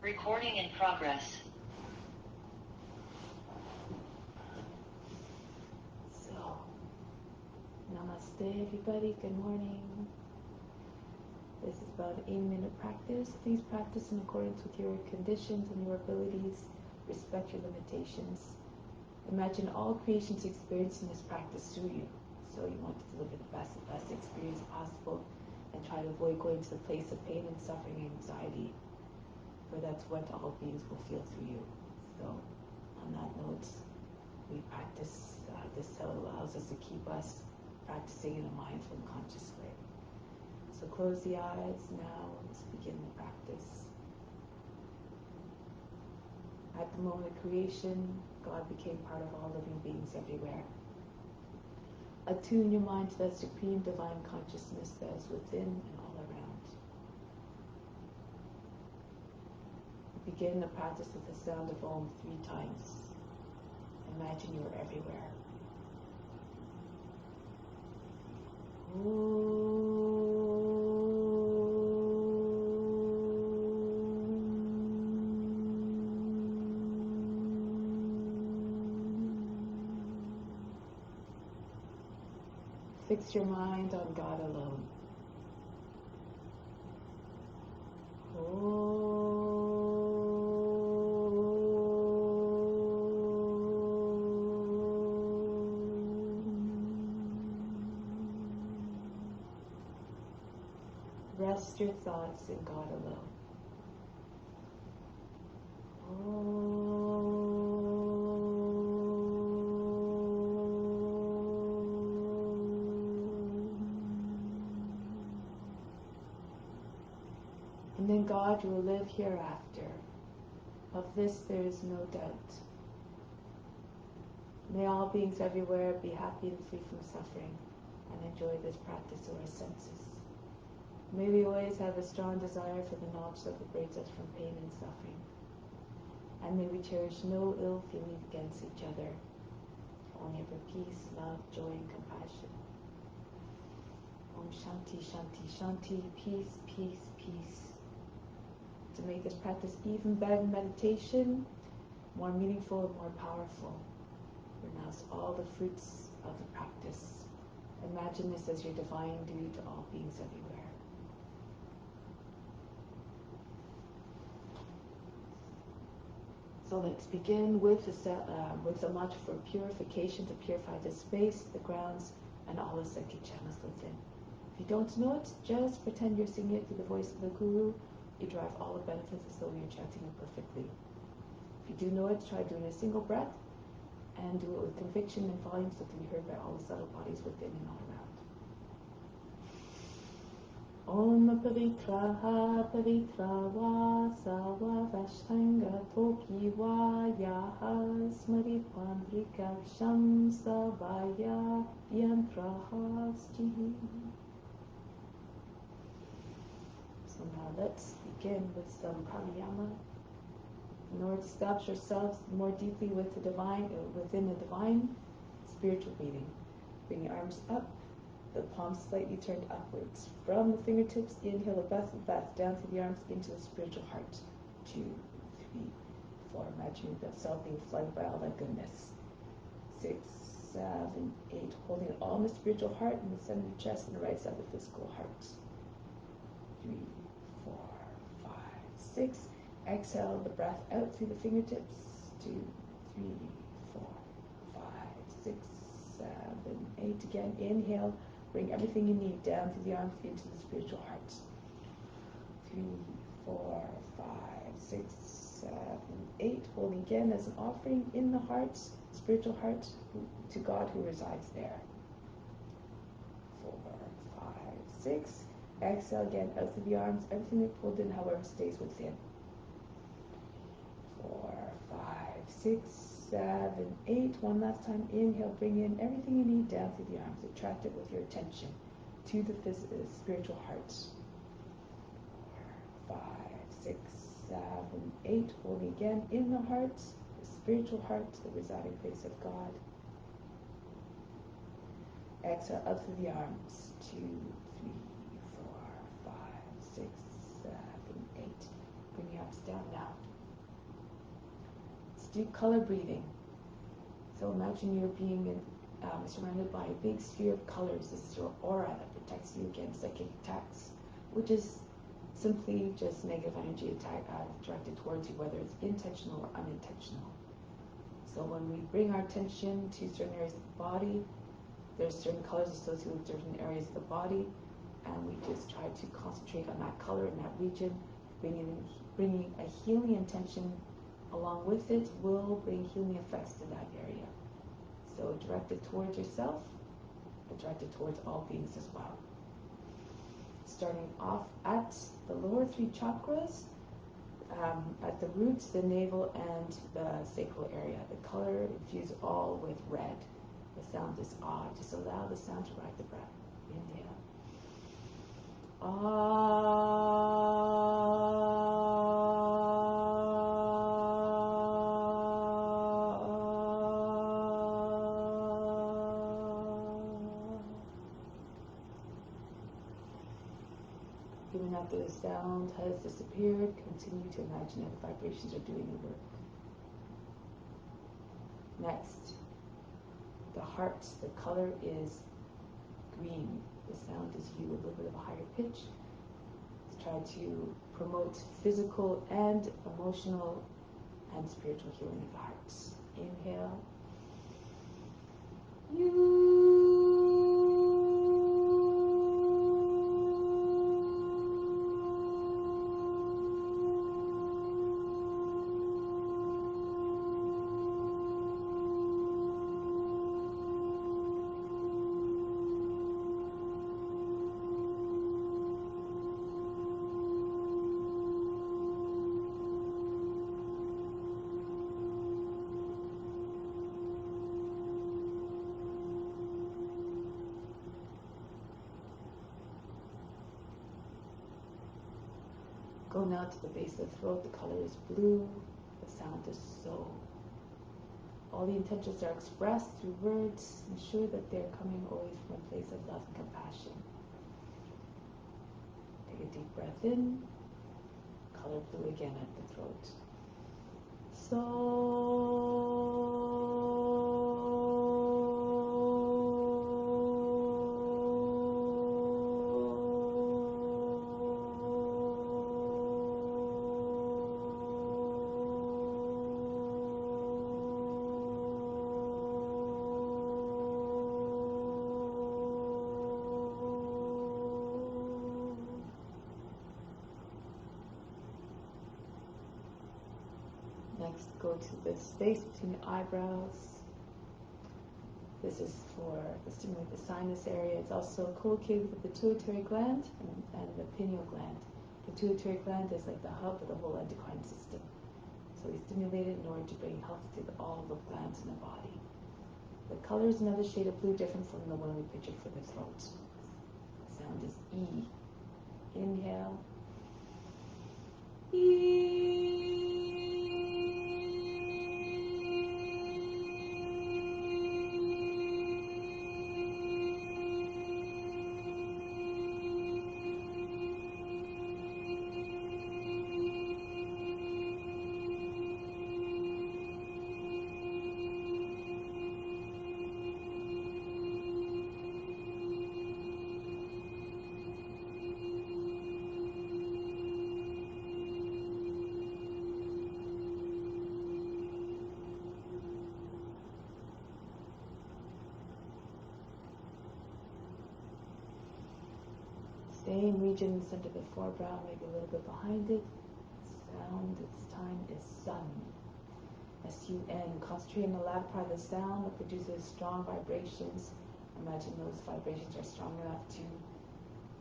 Recording in progress. So, namaste everybody, good morning. This is about an 8-minute practice. Please practice in accordance with your conditions and your abilities. Respect your limitations. Imagine all creations experiencing this practice through you. So you want to deliver the best experience possible and try to avoid going to the place of pain and suffering and anxiety, for that's what all beings will feel through you. So on that note, we practice, this allows us to keep us practicing in a mindful and conscious way. So close the eyes now, let's begin the practice. At the moment of creation, God became part of all living beings everywhere. Attune your mind to that supreme divine consciousness that is within and all around. Begin the practice with the sound of Om 3 times. Imagine you are everywhere. Fix your mind on God alone. Rest your thoughts in God alone. And in God you will live hereafter. Of this there is no doubt. May all beings everywhere be happy and free from suffering and enjoy this practice of our senses. May we always have a strong desire for the knowledge that liberates us from pain and suffering. And may we cherish no ill feeling against each other, only ever peace, love, joy, and compassion. Om Shanti, Shanti, Shanti, peace, peace, peace. To make this practice even better in meditation, more meaningful and more powerful, renounce all the fruits of the practice. Imagine this as your divine duty to all beings everywhere. So let's begin with the mantra for purification, to purify the space, the grounds, and all the psychic channels within. If you don't know it, just pretend you're singing it through the voice of the Guru. You derive all the benefits as though you're chanting it perfectly. If you do know it, try doing a single breath and do it with conviction and volume so it can be heard by all the subtle bodies within and all around. Om pavitraha pavitra va sava vashtanga topi va yaha smaripandrikaksham savaya yantraha stihi. So now let's begin with some pranayama. In order to establish ourselves more deeply with the divine, within the divine, spiritual breathing. Bring your arms up, the palms slightly turned upwards. From the fingertips, inhale a breath down through the arms into the spiritual heart. 2, 3, 4. Imagine yourself being flooded by all that goodness. 6, 7, 8. Holding it all in the spiritual heart in the center of your chest and the right side of the physical heart. 3, 4, 5, 6. Exhale the breath out through the fingertips. 2, 3, 4, 5, 6, 7, 8. Again, inhale. Bring everything you need down through the arms into the spiritual heart. 3, 4, 5, 6, 7, 8. Holding again as an offering in the heart, spiritual heart, to God who resides there. 4, 5, 6. Exhale again out through the arms. Everything that pulled in, however, stays within. 4, 5, 6, 7, 8. One last time. Inhale. Bring in everything you need down through the arms. Attract it with your attention to the spiritual heart. 4, 5, 6, 7, 8. Holding again in the heart, the spiritual heart, the residing place of God. Exhale up through the arms. 2, 3, 4, 5, 6, 7, 8. Bring your hands down now. Let's do color breathing. So imagine you're being surrounded by a big sphere of colors. This is your aura that protects you against psychic attacks, which is simply just negative energy attack directed towards you, whether it's intentional or unintentional. So when we bring our attention to certain areas of the body, there's certain colors associated with certain areas of the body, and we just try to concentrate on that color in that region, bringing a healing intention along with it will bring healing effects to that area. So direct it towards yourself, but direct it towards all beings as well. Starting off at the lower three chakras, at the roots, the navel, and the sacral area. The color infuse all with red. The sound is ah. Just allow the sound to ride the breath. Inhale. Even after the sound has disappeared, continue to imagine that the vibrations are doing the work. Next, the heart. The color is green. The sound is you, a little bit of a higher pitch. Let's try to promote physical and emotional and spiritual healing of the heart. Inhale. You. Go now to the base of the throat. The color is blue. The sound is so. All the intentions are expressed through words. Ensure that they're coming always from a place of love and compassion. Take a deep breath in. Color blue again at the throat. So. Next, go to the space between the eyebrows. This is to stimulate the sinus area. It's also co-located with the pituitary gland and the pineal gland. The pituitary gland is like the hub of the whole endocrine system. So we stimulate it in order to bring health to all the glands in the body. The color is another shade of blue, different from the one we pictured for the throat. The sound is E. Inhale. E. Same region in the center of the forebrow, maybe a little bit behind it. Sound, its time is sun. S-U-N. Concentrate on the latter part of the sound that produces strong vibrations. Imagine those vibrations are strong enough to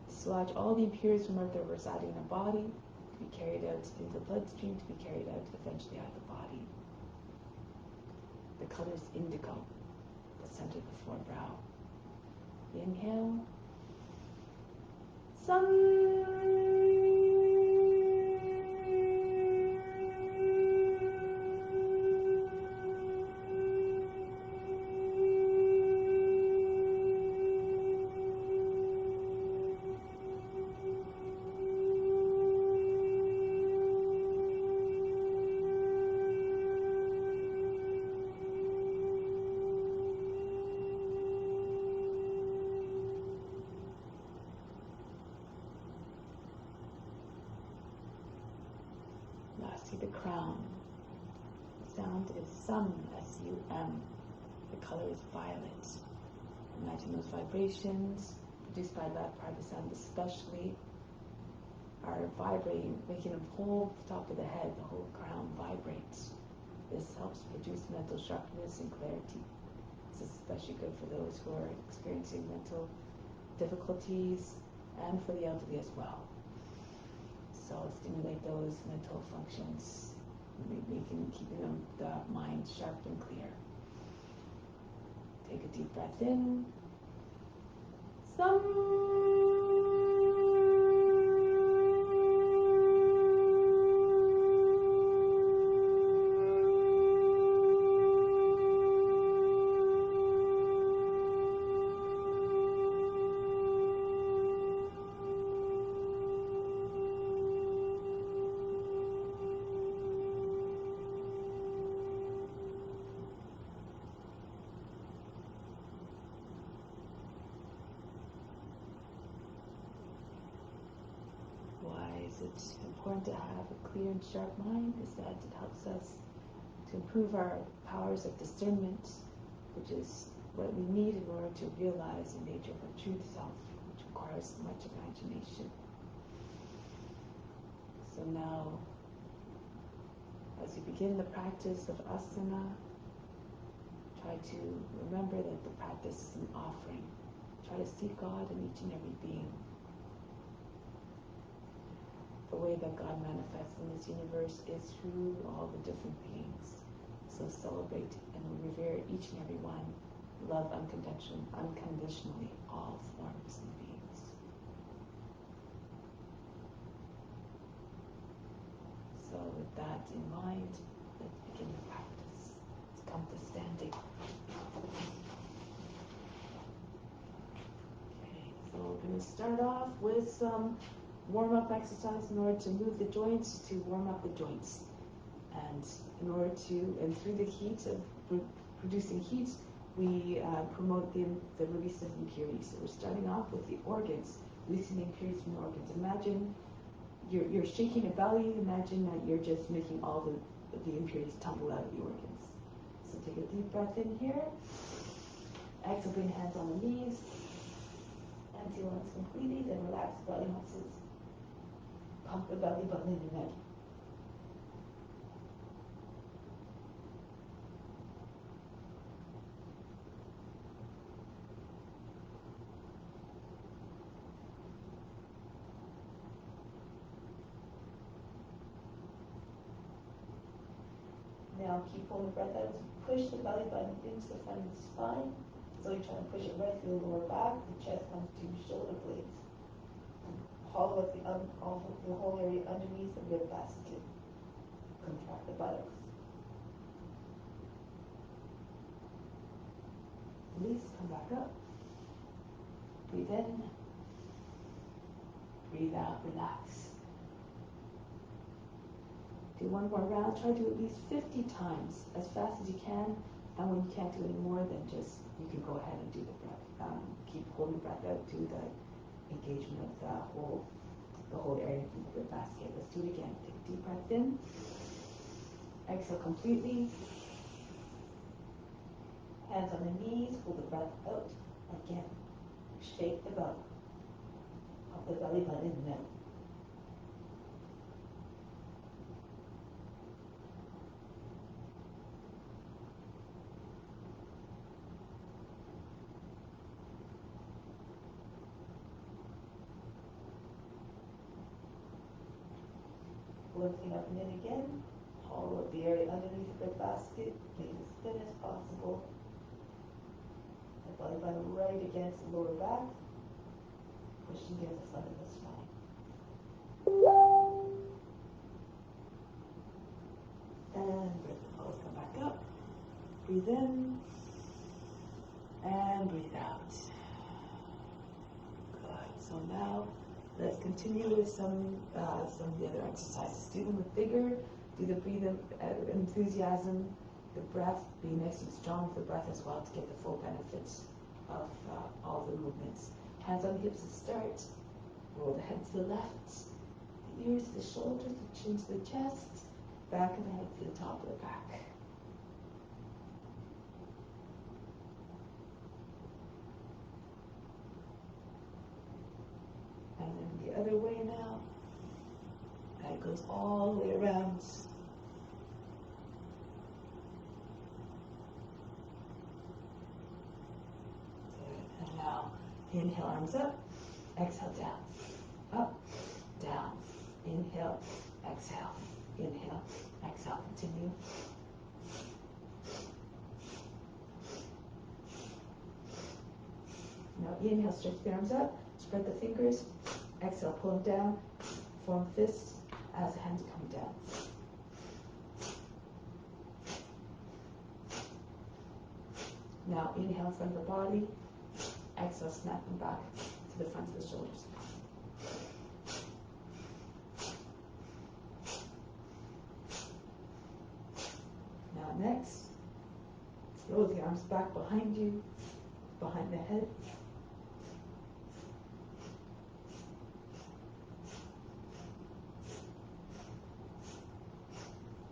dislodge all the impurities from earth that are residing in the body, to be carried out into the bloodstream, to be carried out eventually out of the body. The color is indigo, the center of the forebrow. Inhale. Sun. Sum, S-U-M. The color is violet. Imagine those vibrations produced by that part of the sun especially are vibrating, making the whole top of the head, the whole crown vibrate. This helps produce mental sharpness and clarity. This is especially good for those who are experiencing mental difficulties and for the elderly as well. So stimulate those mental functions, keeping them, the mind sharp and clear. Take a deep breath in. It's important to have a clear and sharp mind is that it helps us to improve our powers of discernment, which is what we need in order to realize the nature of our true self, which requires much imagination. So now, as you begin the practice of asana, try to remember that the practice is an offering. Try to see God in each and every being. The way that God manifests in this universe is through all the different beings. So celebrate and revere each and every one. Love unconditionally all forms and beings. So with that in mind, let's begin the practice. Let's come to standing. Okay, so we're going to start off with some warm-up exercise in order to move the joints, to warm up the joints. And in order to, and through the heat of producing heat, we promote the release of impurities. So we're starting off with the organs, releasing the impurities from the organs. Imagine you're shaking a belly. Imagine that you're just making all the impurities tumble out of the organs. So take a deep breath in here. Exhale, bring hands on the knees. Empty lungs completely, then relax belly muscles. Pump the belly button in your neck. Now keep pulling the breath out. Push the belly button into the front of the spine. So you're trying to push it right through the lower back. The chest comes to your shoulder blades. Hollow out the whole area underneath the rib basket. Contract the buttocks. Release, come back up. Breathe in. Breathe out, relax. Do one more round. Try to do at least 50 times, as fast as you can. And when you can't do any more, then just, you can go ahead and do the breath. Keep holding the breath out, do the engagement of the whole area of the rib basket. Let's do it again. Take a deep breath in. Exhale completely. Hands on the knees, hold the breath out. Again, shake the belly. Pump the belly button in the middle. Lifting up and in again. Hollow out the area underneath the rib basket. Make it as thin as possible. The belly button right against the lower back. Pushing near the front of the spine. And breath the pulse, come back up. Breathe in. And breathe out. Good. So now, let's continue with some of the other exercises. Do them with vigor, do the breathing enthusiasm, the breath, be nice and strong with the breath as well to get the full benefits of all the movements. Hands on the hips to start, roll the head to the left, the ears to the shoulders, the chin to the chest, back of the head to the top of the back. other way now. And it goes all the way around. Good. And now inhale, arms up. Exhale, down. Up, down. Inhale, exhale. Inhale, exhale. Continue. Now inhale, stretch the arms up, spread the fingers. Exhale, pull them down, form fists as the hands come down. Now inhale in front of the body. Exhale, snap them back to the front of the shoulders. Now next, throw the arms back behind you, behind the head.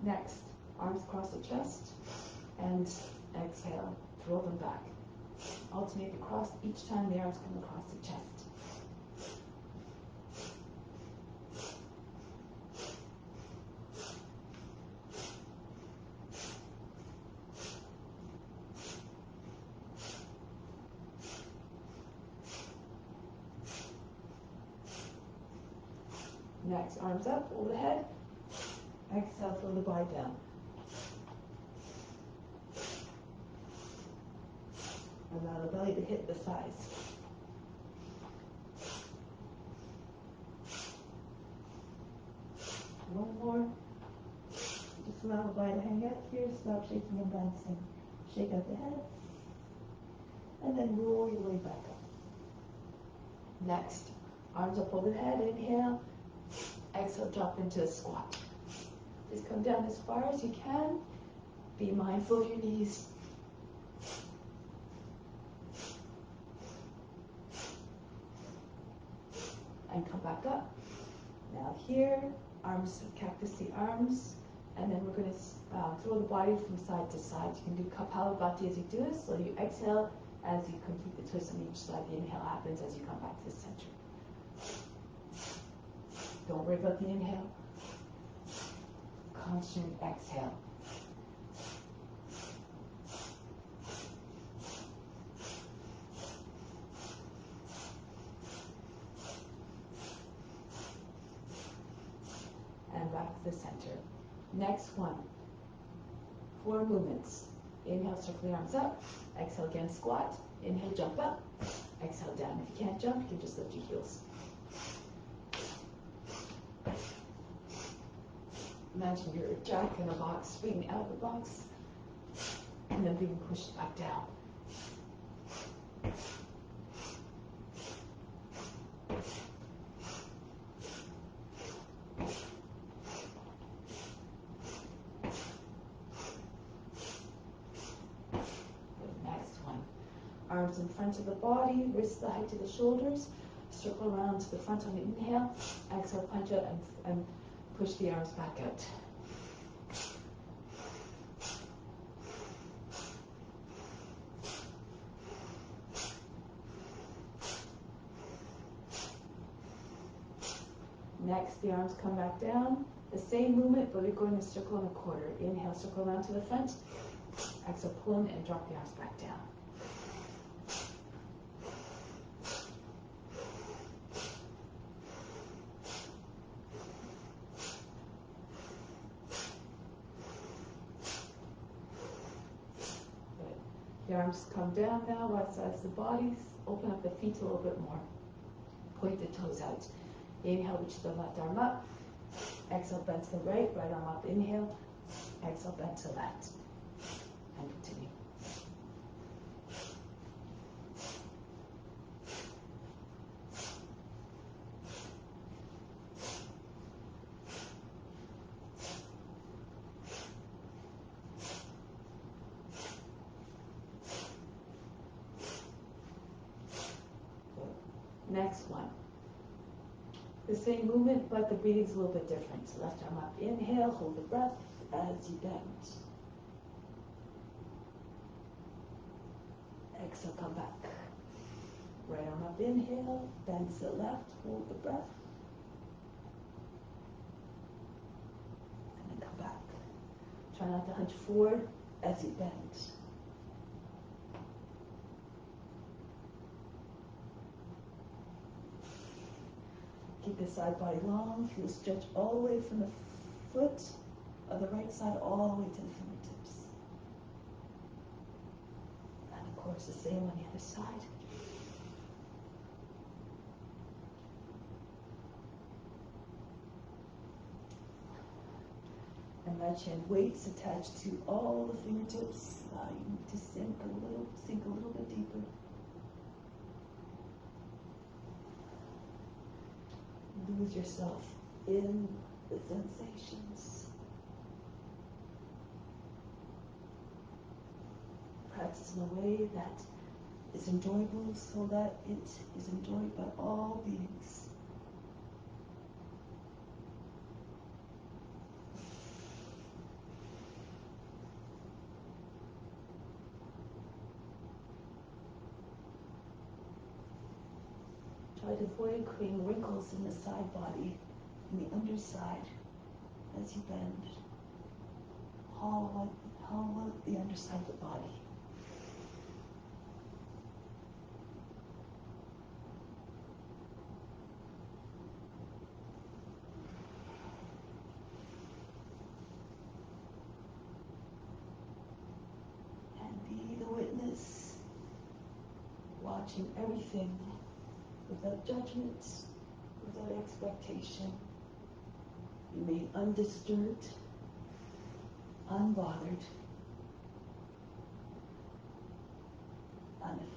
Next, arms across the chest, and exhale, throw them back. Alternate across each time the arms come across the chest. Next, arms up over the head. Exhale, throw the body down. Allow the belly to hit the sides. One more. Just allow the body to hang out here. Stop shaking and bouncing. Shake out the head. And then roll your way back up. Next, arms up over the head. Inhale. Exhale, drop into a squat. Just come down as far as you can. Be mindful of your knees. And come back up. Now here, arms, cactus the arms, and then we're going to throw the body from side to side. You can do Kapalabhati as you do this, so you exhale as you complete the twist on each side. The inhale happens as you come back to the center. Don't worry about the inhale. Constant exhale. And back to the center. Next one. 4 movements. Inhale, circle the arms up. Exhale again, squat. Inhale, jump up. Exhale, down. If you can't jump, you can just lift your heels. Imagine you're a jack in a box, swinging out of the box, and then being pushed back down. Next one. Arms in front of the body, wrists the height of the shoulders. Circle around to the front on the inhale. Exhale, punch out and push the arms back out. Next, the arms come back down. The same movement, but we're going to circle in a quarter. Inhale, circle around to the front. Exhale, pull in and drop the arms back down. The arms come down now, right sides of the body. Open up the feet a little bit more. Point the toes out. Inhale, reach the left arm up. Exhale, bend to the right. Right arm up. Inhale. Exhale, bend to left. And continue. Next one. The same movement, but the breathing's a little bit different. So left arm up, inhale, hold the breath as you bend. Exhale, come back. Right arm up, inhale, bend to the left, hold the breath. Try not to hunch forward as you bend. Keep the side body long. Feel stretch all the way from the foot of the right side all the way to the fingertips. And of course the same on the other side. And imagine weights attached to all the fingertips, allowing you to sink a little bit deeper. Lose yourself in the sensations. Practice in a way that is enjoyable so that it is enjoyed by all beings. Try to avoid creating wrinkles in the side body, in the underside, as you bend. Hollow out the underside of the body. And be the witness, watching everything without judgment, without expectation. Remain undisturbed, unbothered, unaffected.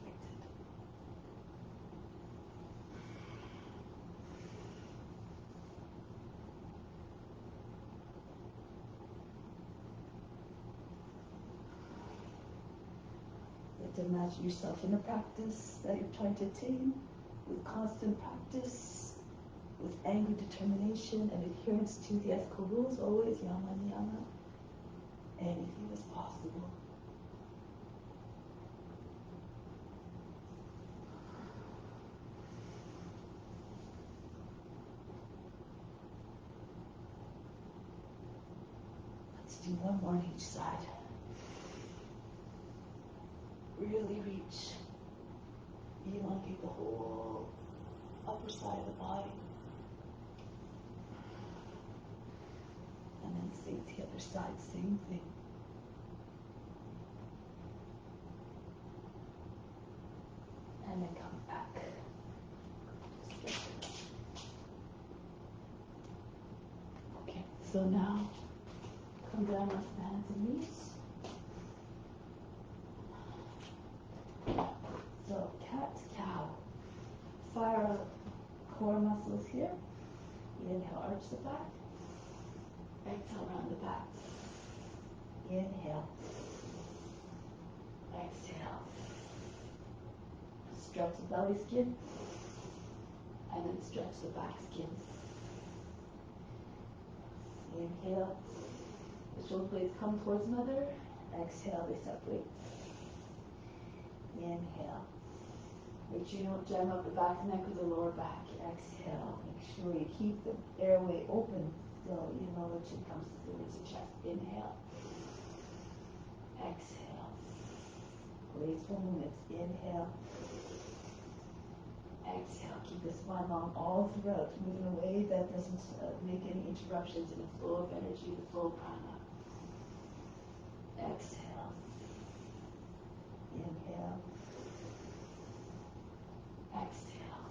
You have to imagine yourself in a practice that you're trying to attain, with constant practice, with angry determination and adherence to the ethical rules, always yama niyama. Anything is possible. Let's do one more on each side. Really reach. Elongate the whole upper side of the body. And then sink the other side, same thing. And then come back. Okay, so now come down onto the hands and knees. So cat, cow. Fire up core muscles here. Inhale, arch the back. Exhale, round the back. Inhale. Exhale. Stretch the belly skin. And then stretch the back skin. Inhale. The shoulder blades come towards mother. Exhale, they separate. Inhale. Make sure you don't jam up the back of the neck or the lower back. Exhale. Make sure you keep the airway open still, even though the chin comes towards the chest. Inhale. Exhale. Graceful movements. Inhale. Exhale. Keep the spine long all throughout. Move in a way that doesn't make any interruptions in the flow of energy, the flow of prana. Exhale. Inhale. Exhale.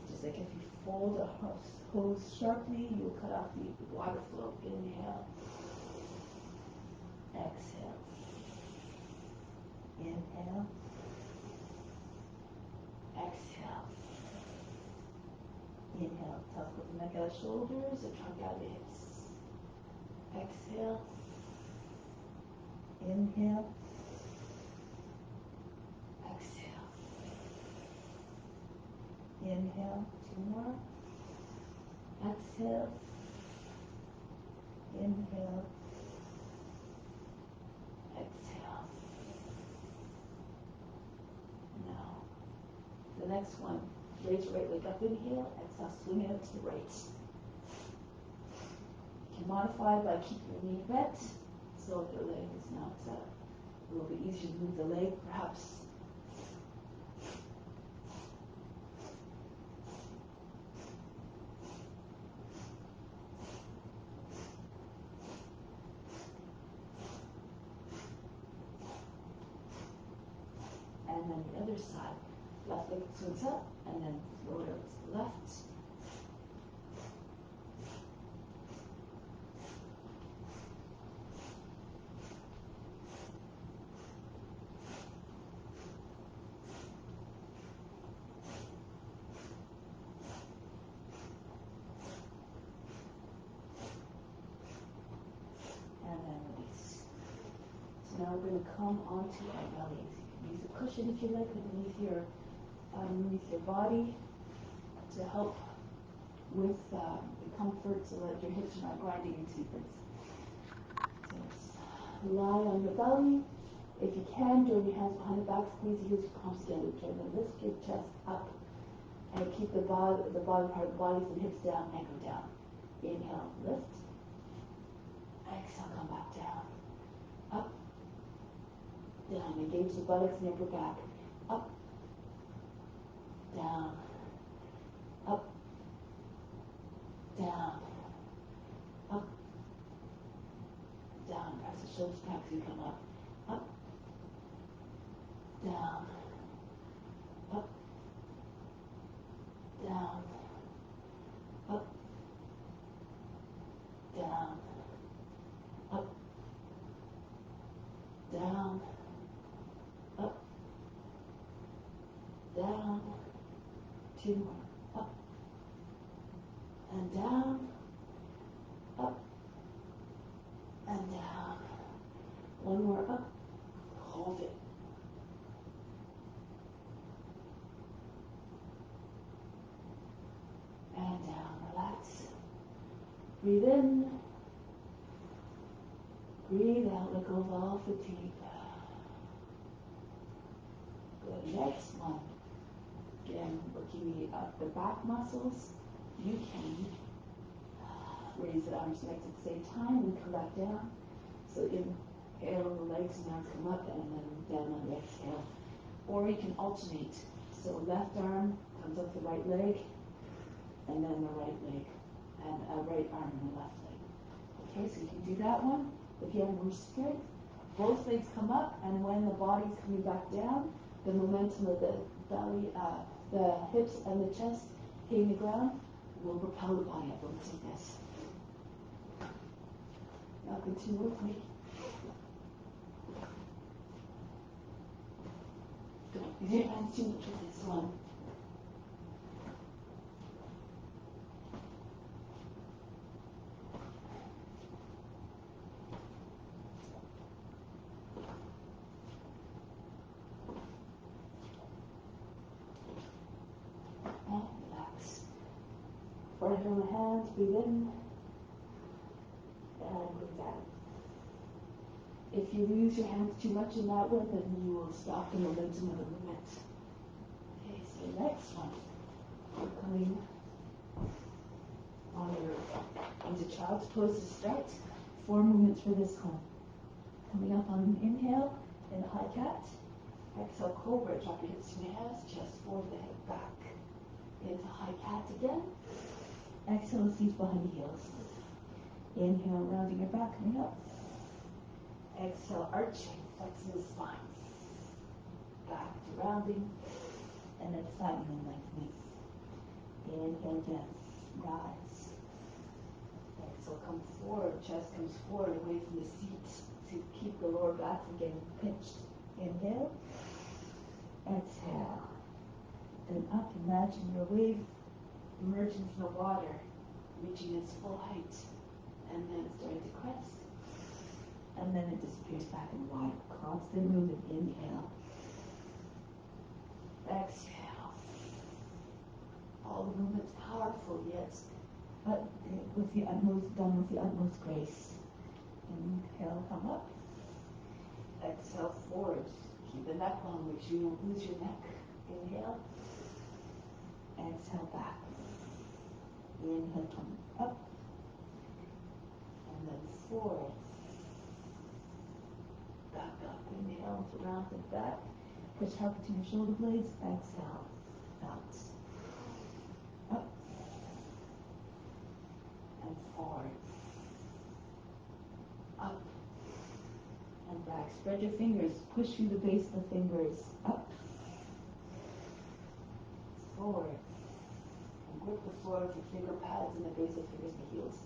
Just like if you fold a hose sharply, you'll cut off the water flow. Inhale. Exhale. Inhale. Exhale. Inhale. Tuck with the neck out of the shoulders, the trunk out of the hips. Exhale. Inhale. Exhale. Inhale. Two more. Exhale. Inhale. Exhale. Now, the next one. Raise your right leg up. Inhale. Exhale. Swing it out to the right. You can modify by keeping your knee bent. So if your leg is not a little bit easier to move the leg, perhaps. And then the other side, left leg swings up, and then lower to the left. And then release. So now we're going to come onto our bellies. You can use a cushion if you like underneath your body to help with the comfort so that your hips are not grinding into things. So lie on your belly. If you can, join your hands behind the back, squeeze the heels, your palms together. Try to lift your chest up and keep the bottom part of the body from hips down and go down. Inhale, lift. Exhale, come back down. Up, down. Engage the buttocks and upper back. Up, down. Up, down. Up, down. Press the shoulders back so you come up. Up, down. Up, down. Up, down. Up, down. Up, down. Two more. Up and down. Up and down. One more up. Hold it. And down. Relax. Breathe in. Breathe out. Let go of all fatigue. Good. Next one. Again, working the back muscles. You can raise the arms and legs at the same time and come back down. So inhale, the legs and arms come up and then down on the exhale. Or you can alternate. So left arm comes up the right leg and then the right leg and right arm and the left leg. Okay, so you can do that one. If you have more strength, both legs come up, and when the body's coming back down, the momentum of the belly, the hips and the chest hitting the ground will propel the body up. Let's take this. Now continue with me. Don't use your hands too much with this one. And relax. Forehead on the hands, breathe in. And breathe out. If you lose your hands too much in that one, then you will stop the momentum of the movement. Okay, so next one. We're coming into child's pose to start. 4 movements for this one. Coming up on an inhale in high cat. Exhale, cobra. Drop your hips to your hands, chest forward, the head back. Into high cat again. Exhale, seat behind the heels. Inhale, rounding your back, coming up. Exhale, arching, flexing the spine. Back to rounding, and then flattening and lengthening. Inhale again, rise. Exhale, come forward, chest comes forward, away from the seat to keep the lower back from getting pinched. Inhale. Exhale. Then up, imagine your wave emerging from the water, reaching its full height, and then starting to crest. And then it disappears back in the water. Constant movement. Inhale. Exhale. All the movements powerful, yet but with the utmost, done with the utmost grace. Inhale, come up. Exhale, forward. Keep the neck long, make sure you don't lose your neck. Inhale. Exhale, back. Inhale, come up. And then forward. Inhale to round it back. Push hard between your shoulder blades. Exhale. Out. Up. And forward. Up. And back. Spread your fingers. Push through the base of the fingers. Up. Forward. And grip the floor with your finger pads and the base of fingers, the heels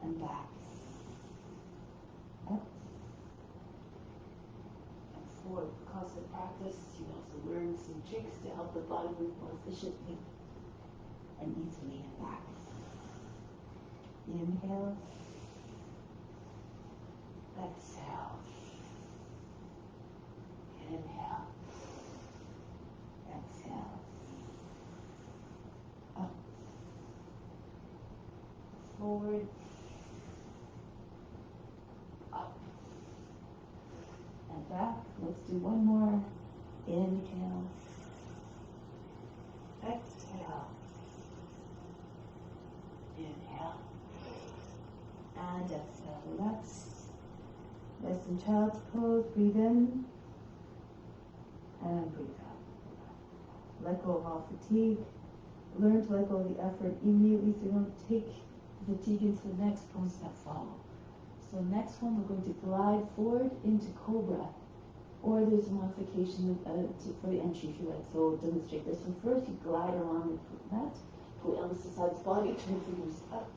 and palms. And back. Up. And forward. For constant practice, you also learn some tricks to help the body move more efficiently and easily and back. Inhale. Exhale. Inhale. Exhale. Up. Forward. Up. And back. Let's do one more. Inhale. Exhale. Inhale. And exhale. Relax. Nice and child's pose. Breathe in. And breathe out. Let go of all fatigue. Learn to let go of the effort immediately so you don't take fatigue into the next pose that follow. So next one, we're going to glide forward into Cobra. Or there's a modification for the entry if you like. So we'll demonstrate this one first. You glide along the mat. Pull elbows inside the body. Turn fingers out.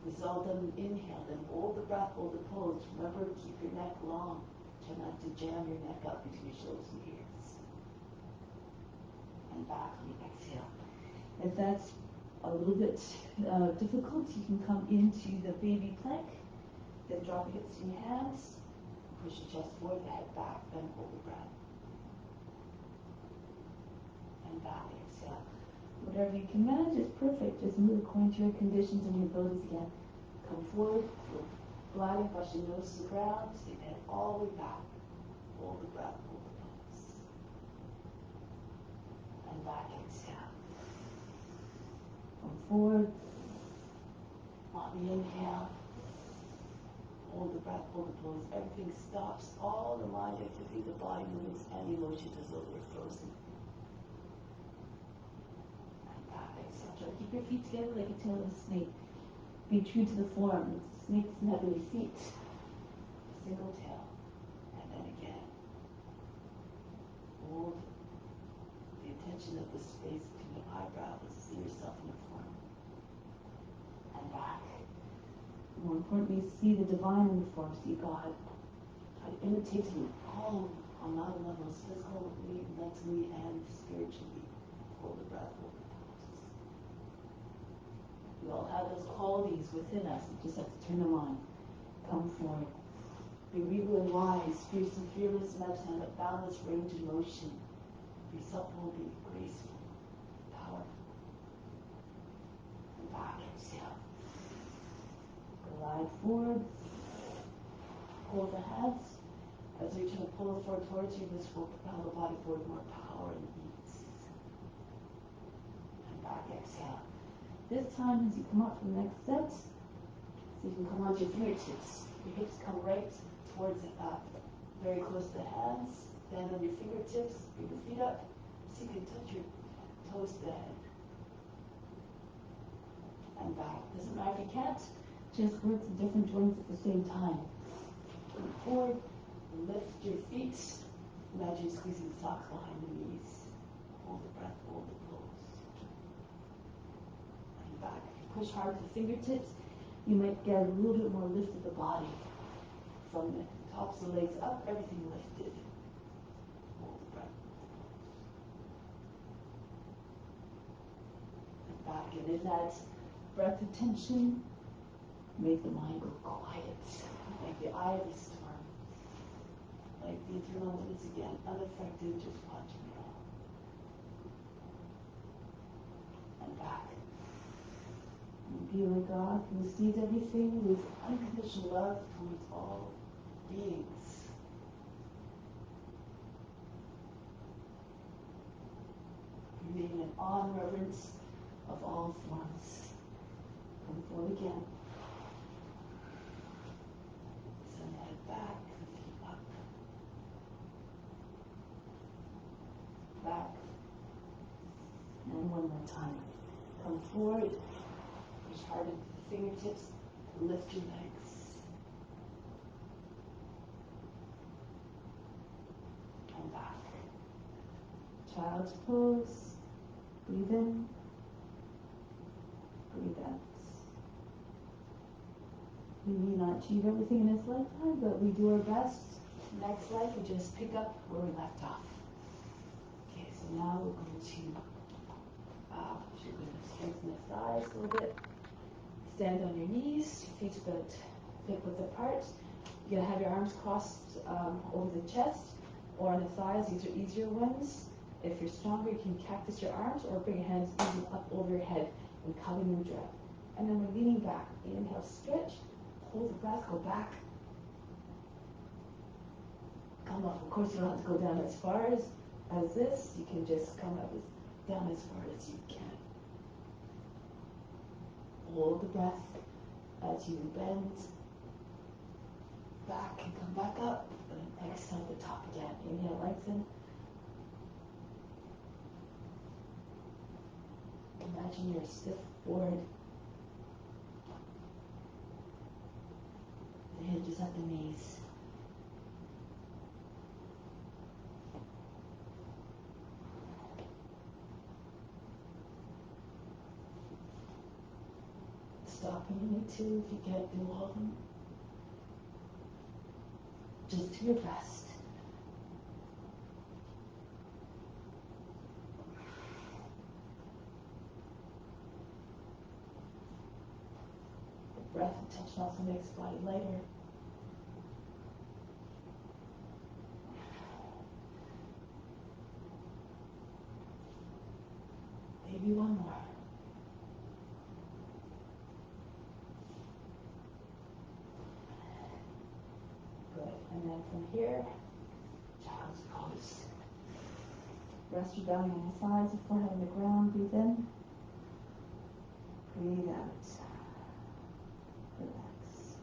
This is all done in inhale. Then hold the breath, hold the pose. Remember, keep your neck long. Try not to jam your neck up between your shoulders and ears. And back on the exhale. If that's a little bit difficult, you can come into the baby plank. Then drop your hips in your hands. Push your chest forward, the head back, then hold the breath. And back, exhale. Whatever you can manage is perfect. Just move according to your conditions and your abilities again. Come forward, gliding, brush your nose to the ground, stick the head all the way back. Hold the breath, hold the pose. And back, exhale. Come forward. On the inhale. Hold the breath, hold the pose. Everything stops. All the mind activity, the body moves, and emotions as though they're frozen. And back, exhale. Try to keep your feet together like a tail of a snake. Be true to the form. Snake doesn't have any feet. Single tail. And then again. Hold the attention of the space between your eyebrows. See yourself in the form. And back. More importantly, see the divine in the form, see God. Try to imitate Him all on all levels, physically, mentally, and spiritually. Hold the breath, hold the pose. We all have those qualities within us. We just have to turn them on. Come forward. Be regal and wise, fierce and fearless, imagine a balanced range of motion. Be supple, be graceful, powerful. And back, exhale. Glide forward. Hold the hands. As you try to pull the floor towards you, this will propel the body forward more power and ease. And back, exhale. This time, as you come up from the next set, so you can come onto your fingertips. Your hips come right towards the very close to the hands. Stand on your fingertips. Bring your feet up so you can touch your toes to the head. And back. Doesn't matter if you can't. Just work the different joints at the same time. Come forward, lift your feet. Imagine squeezing socks behind the knees. Hold the breath, hold the pose. And back. If you push hard with the fingertips, you might get a little bit more lift of the body. From the tops of the legs up, everything lifted. Hold the breath, hold the pose. And back. And in that breath of tension, make the mind go quiet, like the eye of the storm, like the internal woods again, unaffected, just watching it all. And back. And be like God who sees everything with unconditional love towards all beings. Remain in awe and reverence of all forms. Come forward again. Send the head back, the feet up. back. And one more time. Come forward. Push hard into the fingertips. Lift your legs. And back. Child's pose. Breathe in. Breathe out. We may not achieve everything in this lifetime, but we do our best. Next life, we just pick up where we left off. Okay, so now we're going to strengthen the thighs a little bit. Stand on your knees, feet about hip width apart. You're going to have your arms crossed over the chest or on the thighs. These are easier ones. If you're stronger, you can cactus your arms or bring your hands easy up over your head in Kali Mudra. And then we're leaning back. Inhale, stretch. Hold the breath, go back. Come up. Of course, you don't have to go down as far as this. You can just come up down as far as you can. Hold the breath as you bend back and come back up. And exhale at the top again. Inhale, lengthen. Imagine you're stiff board. The hinges at the knees. Stop when you need to if you can't do all of them. Just do your best. The breath intention also makes the body lighter. Maybe one more. Good. And then from here, child's pose. Rest your belly on your sides, your forehead on the ground. Breathe in. Breathe out. Relax.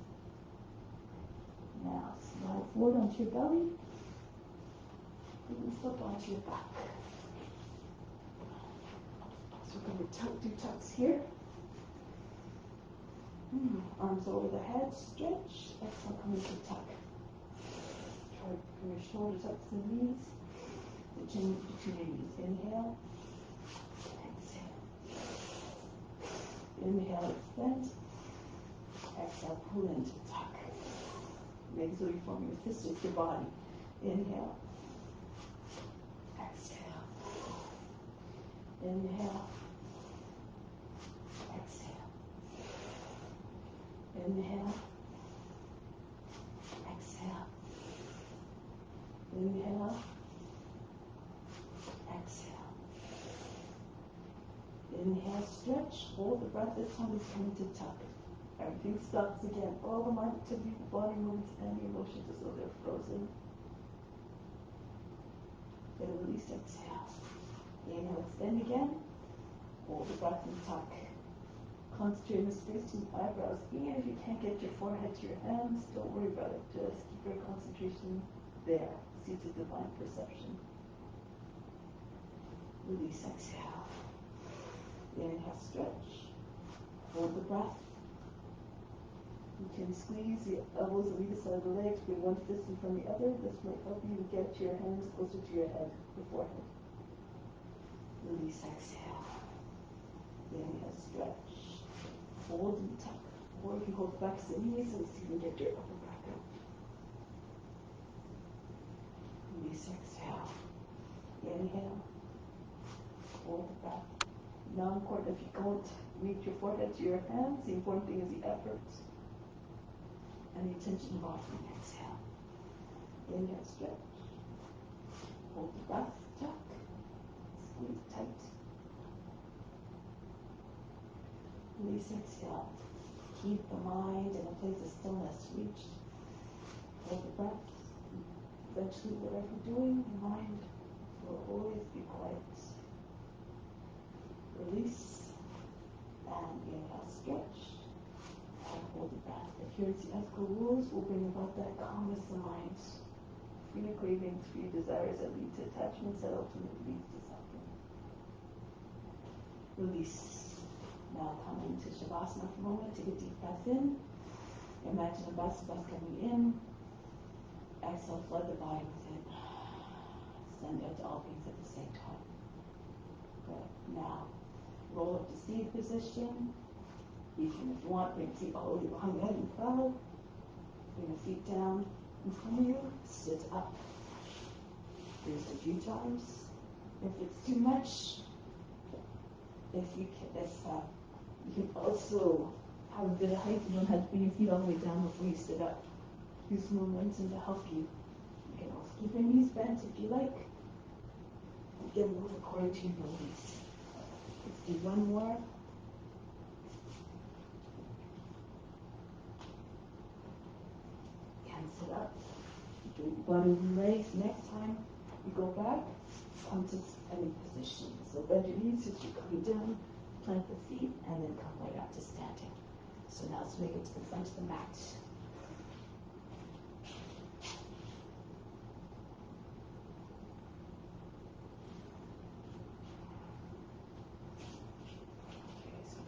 Now slide forward onto your belly. And flip onto your back. So we're going to do tucks here. Arms over the head, stretch. Exhale, come into tuck. Try to bring your shoulders up to the knees. The chin between your knees. Inhale. Exhale. Inhale, extend. Exhale, pull into tuck. Make so you're forming a fist with your body. Inhale. Exhale. Inhale. Exhale. Inhale. Exhale. Inhale. Exhale. Inhale, stretch. Hold the breath. This time is coming to tuck. Everything stops again. All the mind activity, body movements, and the emotions as though they're frozen. Then release, exhale. Inhale, extend again. Hold the breath and tuck. Concentrate on the space between eyebrows. Even if you can't get your forehead to your hands, don't worry about it. Just keep your concentration there. See to divine perception. Release, exhale. Inhale, stretch. Hold the breath. You can squeeze the elbows on either side of the legs. Bring one fist in front of the other. This might help you to get your hands closer to your head, your forehead. Release, exhale. Inhale, stretch. Hold and tuck. Or if you hold the backs of the knees, so you can get your upper back up. Release, exhale. Inhale. Hold the breath. Now important, if you don't reach your forehead to your hands, the important thing is the effort and the intention of offering. Exhale. Inhale, stretch. Hold the breath, tuck. Squeeze tight. Release, exhale. Keep the mind in a place of stillness. Reach. Hold the breath. Eventually, whatever you're doing, your mind will always be quiet. Release. And inhale, stretch. And hold the breath. Adherence to ethical rules will bring about that calmness of mind. free cravings, free desires that lead to attachments that ultimately leads to suffering. Release. Now come into Shavasana for a moment. Take a deep breath in. Imagine a bus coming in. Exhale, flood the body with it. Send out to all beings at the same time. Good. Now, roll up to seated position. Even if you want, bring feet all the way behind your head and proud. Bring the feet down in front of you. Sit up. Raise a few times. If it's too much, you can also have a bit of height. You don't have to bring your feet all the way down before you sit up. Use momentum to help you. You can also keep your knees bent if you like. Again, move according to your abilities. Let's do one more. Can sit up. Do body and legs. Next time you go back, come to standing position. So bend your knees as you're coming down, plant the feet, and then come right up to standing. So now let's make it to the front of the mat.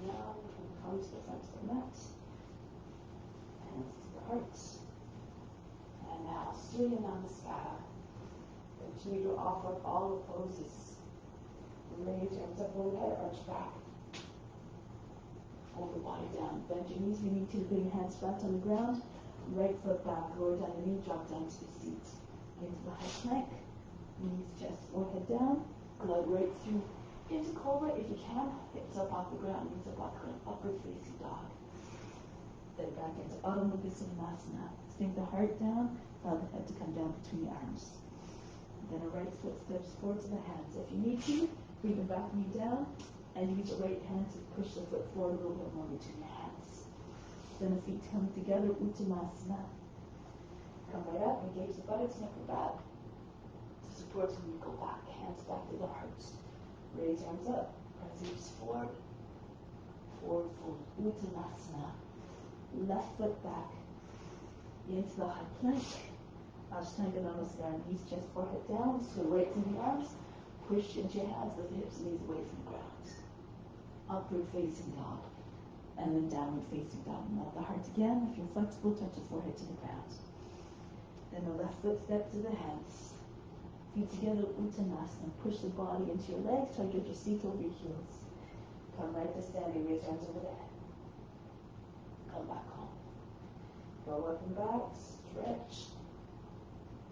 Now we can come to the front of the mat, hands to the heart, and now Surya Namaskar. Continue to offer all the poses. Raise your arms up overhead, arch back. Hold the body down. Bend your knees. You need to bring your hands flat on the ground. Right foot back, lower down the knee, drop down to the seat. Into the high plank. Knees, chest, forehead down. Glide right through into cobra if you can. Hips up off the ground, knees up off the ground, upward facing dog. Then back into Adho Mukha Svanasana. Sink the heart down, allow the head to come down between the arms. Then a right foot steps forward to the hands. If you need to, bring the back knee down and use the right hand to push the foot forward a little bit more between your hands. Then the feet come together, Uttanasana. Come right up, engage the buttocks, neck and back. To support when you go back, hands back to the heart. Raise your arms up, press your hips forward. Forward fold, Uttanasana. Left foot back into the high plank. Ashtanga Namaskar, knees, chest, forehead down. So right through the arms. Push into your hands, lift the hips and knees away from the ground. Upward facing dog. And then downward facing dog. Melt the heart again. If you're flexible, touch the forehead to the ground. Then the left foot step to the hands. Feet together, Uttanasana. Push the body into your legs. Try to get your seat over your heels. Come right to standing. Raise your arms over the head. Come back home. Go up and back. Stretch.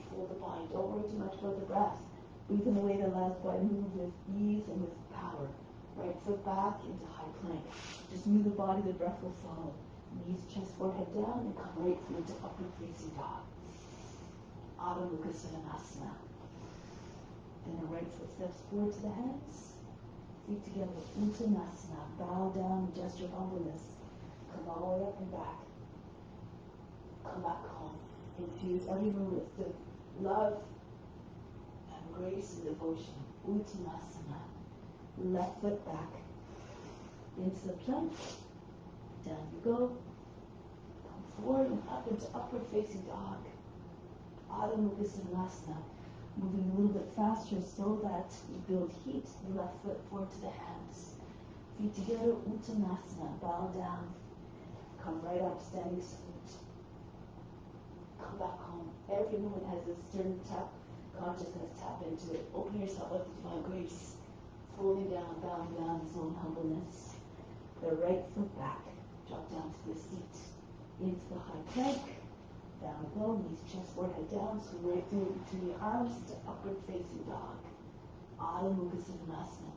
Hold the body. Don't worry too much about the breath. Breathe in a way that allows the body to move with ease and with power. Right foot back into high plank. Just move the body, the breath will follow. Knees, chest, forehead down, and come right through into upward facing dog. Adho Mukha Svanasana. Then the right foot steps forward to the hands. Feet together, Uttanasana. Bow down, gesture of humbleness. Come all the way up and back. Come back home. Infuse every moment with love and grace and devotion. Uttanasana. Left foot back. Into the plank. Down you go. Come forward and up into upward facing dog. Adho Mukha Svanasana. Moving a little bit faster so that you build heat. The left foot forward to the hands. Feet together, Uttanasana. Bow down. Come right up, standing salute. Come back home. Every moment has a certain consciousness, tap into it. Open yourself up to divine grace. Folding down, bowing down, his own humbleness. The right foot back. Drop down to the seat. Into the high plank. Down low, knees, chest, forehead down. So right through between your arms to upward facing dog. Adho Mukha Svanasana.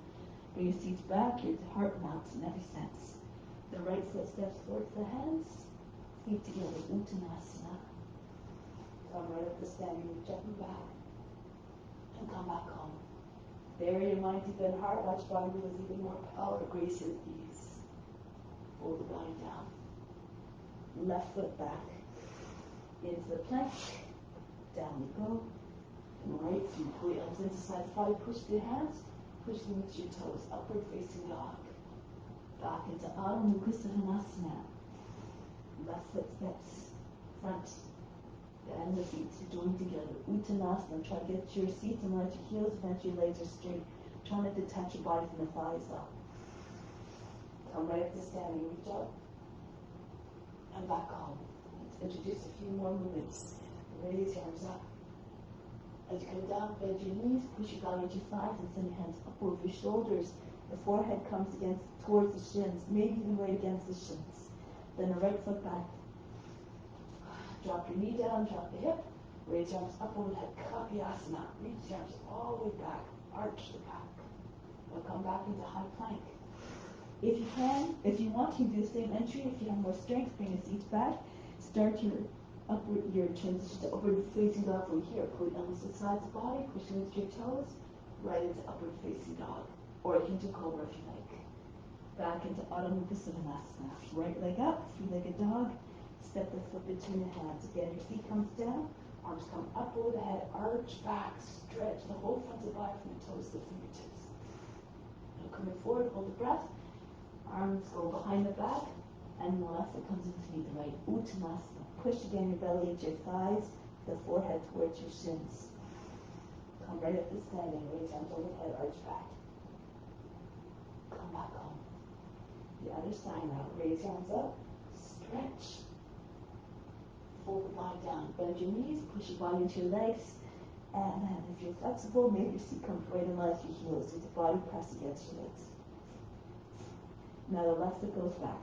Bring your seats back, your heart melts in every sense. The right foot steps forward to the hands. Feet together, Uttanasana. Come right up to standing, reach up and back. And come back home. Bury your mind deep in heart. Watch body move with even more power, grace, and ease. Fold the body down. Left foot back. Into the plank. Down you go. And right through. Pull your arms into side body. Push the hands. Push them with your toes. Upward facing dog. Back into Adho Mukha Svanasana. Left foot steps front. And the feet join together. Uttanasana. Try to get to your seat and let your heels bend, your legs are straight. Try not to touch your body from the thighs up. Come right up to standing. Reach up. And back home. Let's introduce a few more movements. Raise your arms up. As you come down, bend your knees, push your belly into your thighs, and send your hands up over your shoulders. The forehead comes towards the shins, maybe even right against the shins. Then the right foot back. Drop your knee down, drop the hip, raise your arms up overhead, Kapyasana. Reach your arms all the way back, arch the back. Now come back into high plank. If you can, if you want, you can do the same entry. If you have more strength, bring your seat back. Start your transition to upward facing dog from here. Pull your elbows to the sides of the body, push into your toes, right into upward facing dog. Or you can do cobra if you like. Back into Adho Mukha Svanasana. Right leg up, three-legged dog. Step the foot between the hands. Again, your feet comes down, arms come up over the head, arch back, stretch the whole front of the body from the toes to the fingertips. Now coming forward, hold the breath. Arms go behind the back, and the left foot comes into the right. Uttanasana. Push again your belly into your thighs, the forehead towards your shins. Come right up to standing, raise arms overhead, arch back. Come back home. The other side now, raise your arms up, stretch. Fold the body down, bend your knees, push your body into your legs, and then if you're flexible, maybe your seat comes right in line with your heels, with the body pressed against your legs. Now the left foot goes back.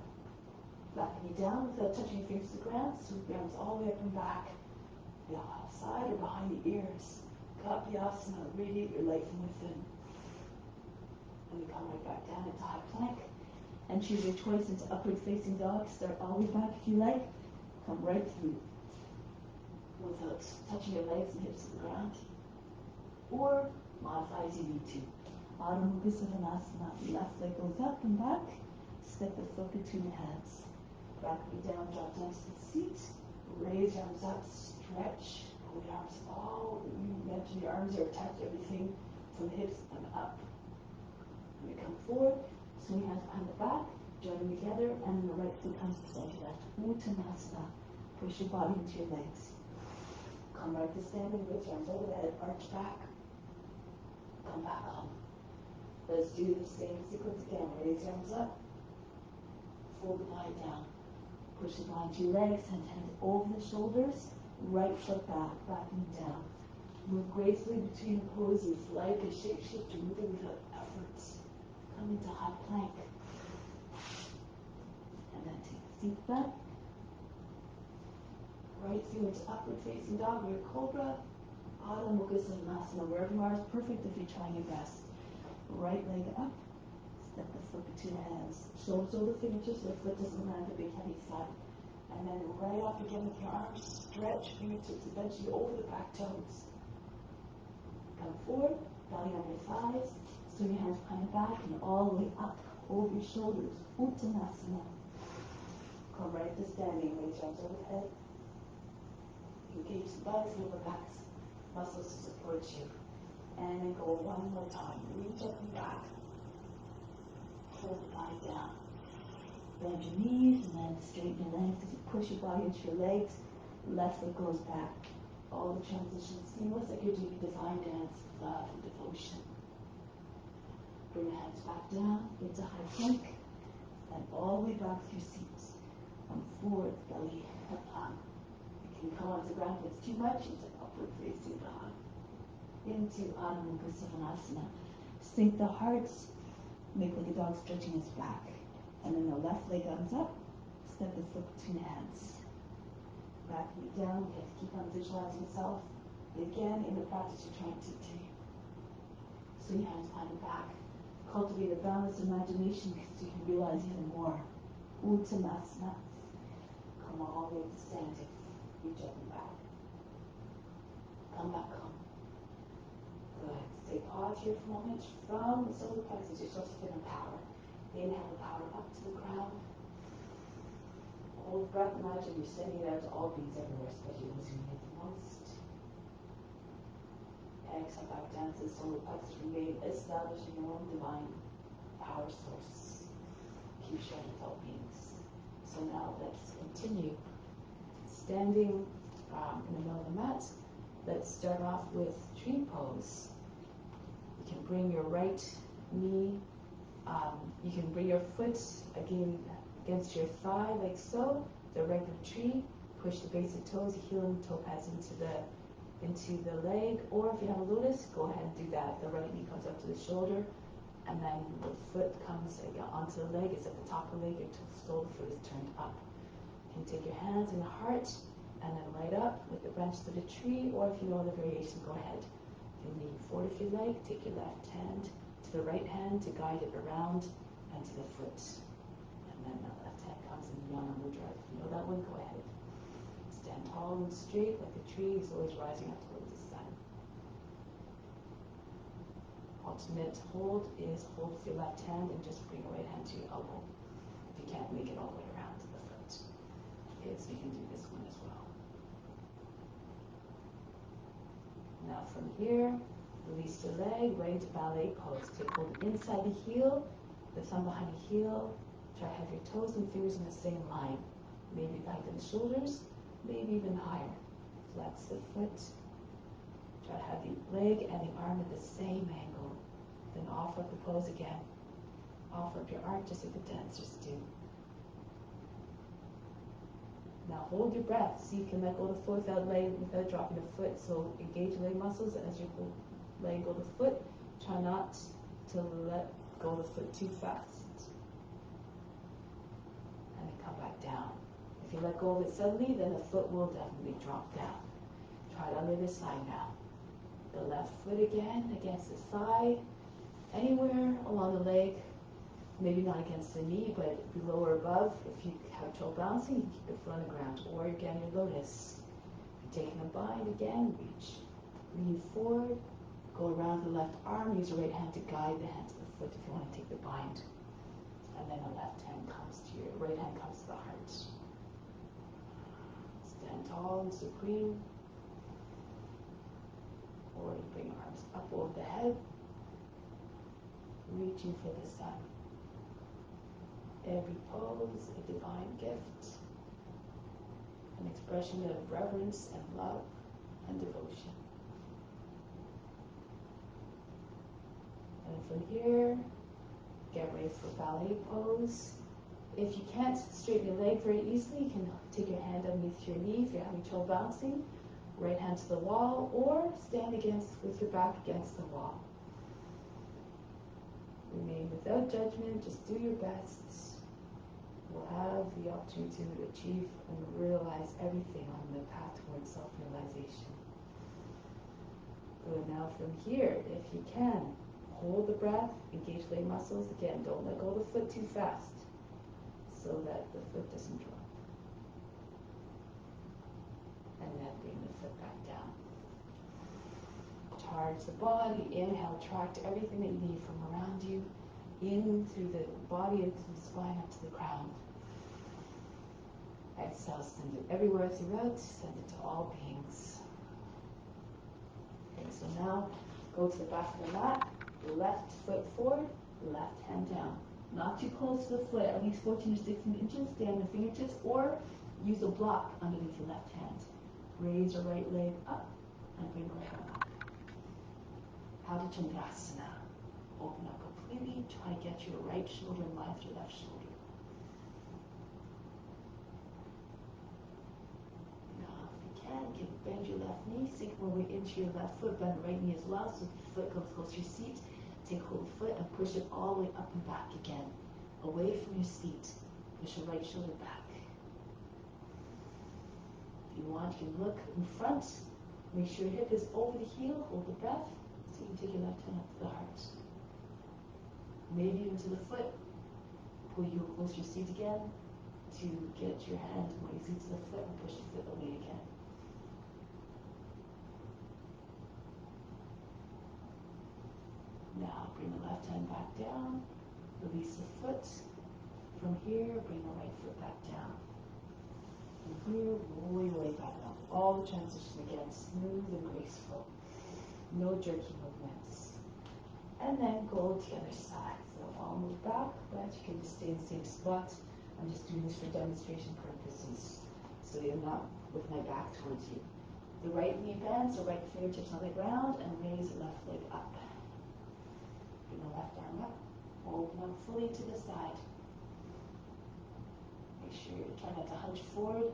Back knee down without touching your fingers to the ground, sweep your arms all the way up and back. The side or behind the ears. Kapyasana, radiate your light from within. And we come right back down into high plank. And choose your choice into upward facing dog. Start all the way back if you like. Come right through without touching your legs and hips to the ground. Or modify as you need to. Adho Mukha Svanasana. Left leg goes up and back. Step the foot between the hands. Back knee down, drop down to the seat. Raise your arms up, stretch. Pull your arms all. You mentioned your arms are attached to everything from the hips and up. When you come forward, swing your hands behind the back, join them together, and then the right foot comes to center left. Uttanasana. Push your body into your legs. Come right to standing, raise your arms over the head, arch back. Come back home. Let's do the same sequence again. Raise your arms up. Fold the body down. Push the body to your legs, send hands over the shoulders. Right foot back, back knee down. Move gracefully between the poses like a shapeshifter, moving without effort. Come into high plank. And then take the seat back. Right through into upward facing dog or cobra. Adho Mukha Svanasana. Wherever you are is perfect if you're trying your best. Right leg up. Step the foot between the hands. Shoulders over the fingertips so the foot doesn't land the big heavy thigh. And then right off again with your arms. Stretch fingertips eventually over the back toes. Come forward. Belly on your thighs. Swing your hands behind the back and all the way up over your shoulders. Uttanasana. Come right to standing. Raise your arms overhead. Engage the buttocks and upper backs. Muscles to support you. And then go one more time. Reach up and back. Pull the body down. Bend your knees and then straighten your legs as you push your body into your legs. Left foot goes back. All the transitions seamless like you're doing a divine dance of love and devotion. Bring the hands back down into high plank and all the way back to your seat. Come forward, belly up. You can come onto the ground if it's too much into upward facing dog. Into Adho Mukha Svanasana. Sink the heart, make like a dog stretching his back. And then the left leg comes up, step the foot between the hands. Back knee down, you have to keep on visualizing yourself. Again, in the practice you're trying to take. Swing your hands behind the back. Cultivate a balanced imagination because you can realize even more. Uttanasana. Come all the way to standing. Reach up and back. Come back home. Good. Stay pause here for a moment. From the solar plexus, you're supposed to feel in power. Inhale the power up to the ground. Hold the breath. Imagine you're sending it out to all beings everywhere, especially those who need it the most. Exhale back down to the solar plexus. Remain establishing your own divine power source. Keep sharing with all beings. So now let's continue. Standing in the middle of the mat. Let's start off with tree pose. You can bring your right knee, you can bring your foot against your thigh like so, the regular tree. Push the base of toes, heel and toe pads into the leg, or if you have a lotus, go ahead and do that. The right knee comes up to the shoulder, and then the foot comes onto the leg. It's at the top of the leg, your sole of the foot is turned up. You can take your hands in the heart, and then right up with the branches of the tree, or if you know the variation, go ahead. You can lean forward if you like, take your left hand to the right hand to guide it around and to the foot. And then the left hand comes in Yana Mudra. If you know that one, go ahead. Stand tall and straight like a tree is always rising up towards the sun. Ultimate hold is hold with your left hand and just bring your right hand to your elbow. If you can't make it all the way around to the foot. Okay, so you can do this one as well. Now from here, release the leg right into ballet pose. Take hold inside the heel, the thumb behind the heel. Try to have your toes and fingers in the same line. Maybe the height of the shoulders, maybe even higher. Flex the foot. Try to have the leg and the arm at the same angle. Then offer up the pose again. Offer up your arm just like the dancers do. Now hold your breath. See if you can let go of the foot without dropping the foot. So engage leg muscles as you let go of the foot. Try not to let go of the foot too fast. And then come back down. If you let go of it suddenly, then the foot will definitely drop down. Try it on the other side now. The left foot again against the thigh, anywhere along the leg, maybe not against the knee, but below or above. If you have trouble balancing, you can keep your foot on the ground, or again your lotus. If you're taking a bind, again, reach. Lean forward, go around the left arm, use your right hand to guide the hand to the foot if you want to take the bind. And then the left hand comes to your right hand comes to the heart. Stand tall and supreme. Or you bring your arms up over the head, reaching for the sun. Every pose a divine gift, an expression of reverence and love and devotion. And from here, get ready for ballet pose. If you can't straighten your leg very easily, you can take your hand underneath your knee if you're having trouble balancing. Right hand to the wall, or stand with your back against the wall. Remain without judgment, just do your best. We'll have the opportunity to achieve and realize everything on the path towards self-realization. Good, now from here, if you can, hold the breath, engage leg muscles. Again, don't let go of the foot too fast so that the foot doesn't drop. And then bring the foot back down. Charge the body. Inhale, tract everything that you need from around you in through the body, into the spine, up to the crown. Exhale, send it everywhere throughout. Send it to all beings. Okay, so now go to the back of the mat. Left foot forward, left hand down. Not too close to the foot, at least 14 to 16 inches. Stay on the fingertips, or use a block underneath your left hand. Raise your right leg up and bring your right arm up. Pada Chandrasana. Open up completely. Try to get your right shoulder in line with your left shoulder. Now, if you can bend your left knee, sink more weight into your left foot, bend the right knee as well, so the foot comes close to your seat. Take hold of the foot and push it all the way up and back again. Away from your seat. Push your right shoulder back. If you want, you can look in front. Make sure your hip is over the heel. Hold the breath. So you can take your left hand up to the heart. Maybe even to the foot. Pull you close to your seat again to get your hand more easily to the foot and push the foot away again. Now bring the left hand back down. Release the foot. From here, bring the right foot back down. From here, roll your way back up. All the transition again, smooth and graceful. No jerky movements. And then go to the other side. So I'll move back, but you can just stay in the same spot. I'm just doing this for demonstration purposes. So you're not with my back towards you. The right knee bends, the right fingertips on the ground, and raise the left leg up. Bring the left arm up. Open up fully to the side. Make sure you try not to hunch forward.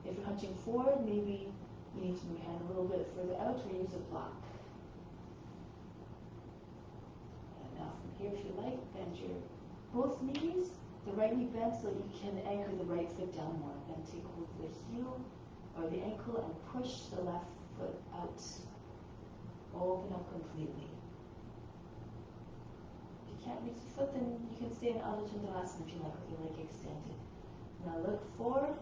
If you're hunching forward, maybe you need to move your hand a little bit further out or use a block. And now from here, if you like, bend your both knees. The right knee bends so that you can anchor the right foot down more. Then take hold of the heel or the ankle and push the left foot out. Open up completely. If you can't reach the foot, then you can stay in Ardha Chandrasana if you like, with your leg extended. Now look forward.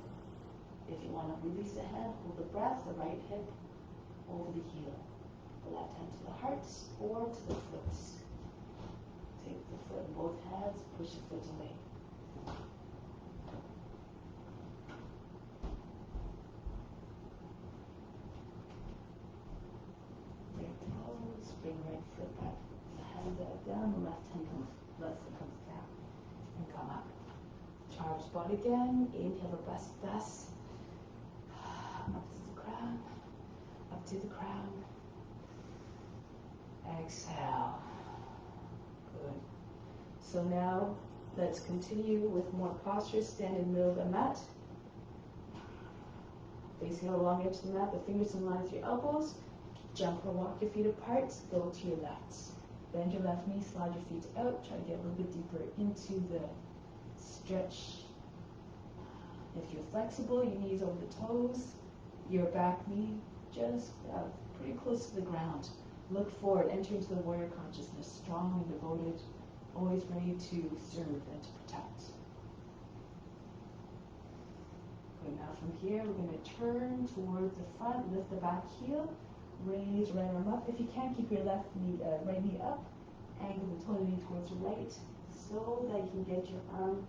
If you want to release the hand, hold the breath, the right hip over the heel. The left hand to the heart or to the foot. Take the foot in both hands, push the foot away. Bring right foot back, the hand down, the left foot comes down, and come up. Charge body again, inhale the best breath, up to the crown, up to the crown, exhale. Good. So now, let's continue with more postures. Stand in the middle of the mat, facing along the edge of the mat, the fingers in line with your elbows. Jump or walk your feet apart, go to your left. Bend your left knee, slide your feet out, try to get a little bit deeper into the stretch. If you're flexible, your knees over the toes, your back knee just pretty close to the ground. Look forward, enter into the warrior consciousness, strong and devoted, always ready to serve and to protect. Good, now from here, we're going to turn towards the front, lift the back heel, raise right arm up. If you can't, keep your right knee up. Angle the toe knee towards the right so that you can get your arm,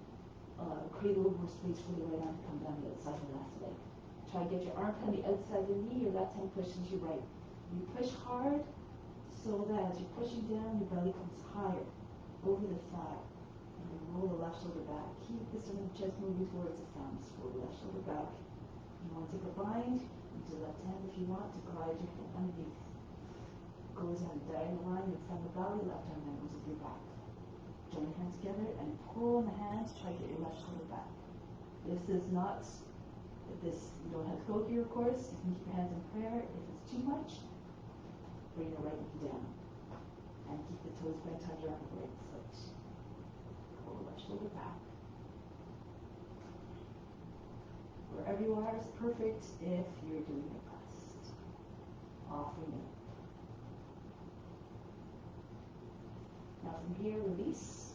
create a little more space for the right arm to come down the outside of the left leg. Try to get your arm on the outside of the knee, your left hand pushes your right. You push hard so that as you're pushing down, your belly comes higher over the thigh. And you roll the left shoulder back. Keep the center of the chest moving towards the thumbs. Roll the left shoulder back. You want to take a bind. Use your left hand if you want to glide your hand underneath. Goes on a diagonal line in front of the belly, left arm then goes over your back. Join your hands together and pull on the hands, try to get your left shoulder back. This is not, you don't have to go here of course, you can keep your hands in prayer. If it's too much, bring your right knee down. And keep the toes bent under on the right foot. Pull the left shoulder back. Wherever you are is perfect if you're doing your best. Offering it. Now from here, release.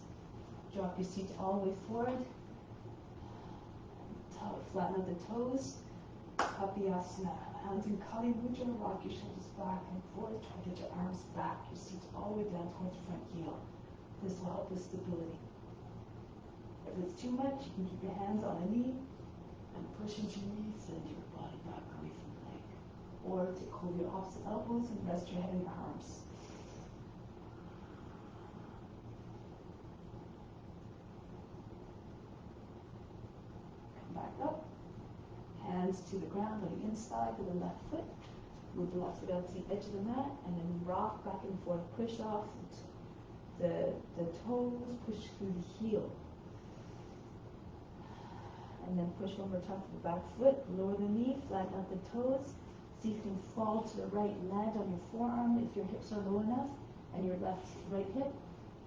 Drop your seat all the way forward. Flatten out the toes. Kapi asana. Hands in Kali Mudra. Rock your shoulders back and forth. Try to get your arms back. Your seat all the way down towards the front heel. This will help with stability. If it's too much, you can keep your hands on the knee and push into your knees, send your body back away from the leg. Or take hold of your opposite elbows and rest your head in your arms. Come back up. Hands to the ground on the inside of the left foot. Move the left foot out to the edge of the mat and then rock back and forth. Push off the toes, push through the heel. And then push over top of the back foot, lower the knee, flatten out the toes. See if you can fall to the right, land on your forearm if your hips are low enough, and your right hip,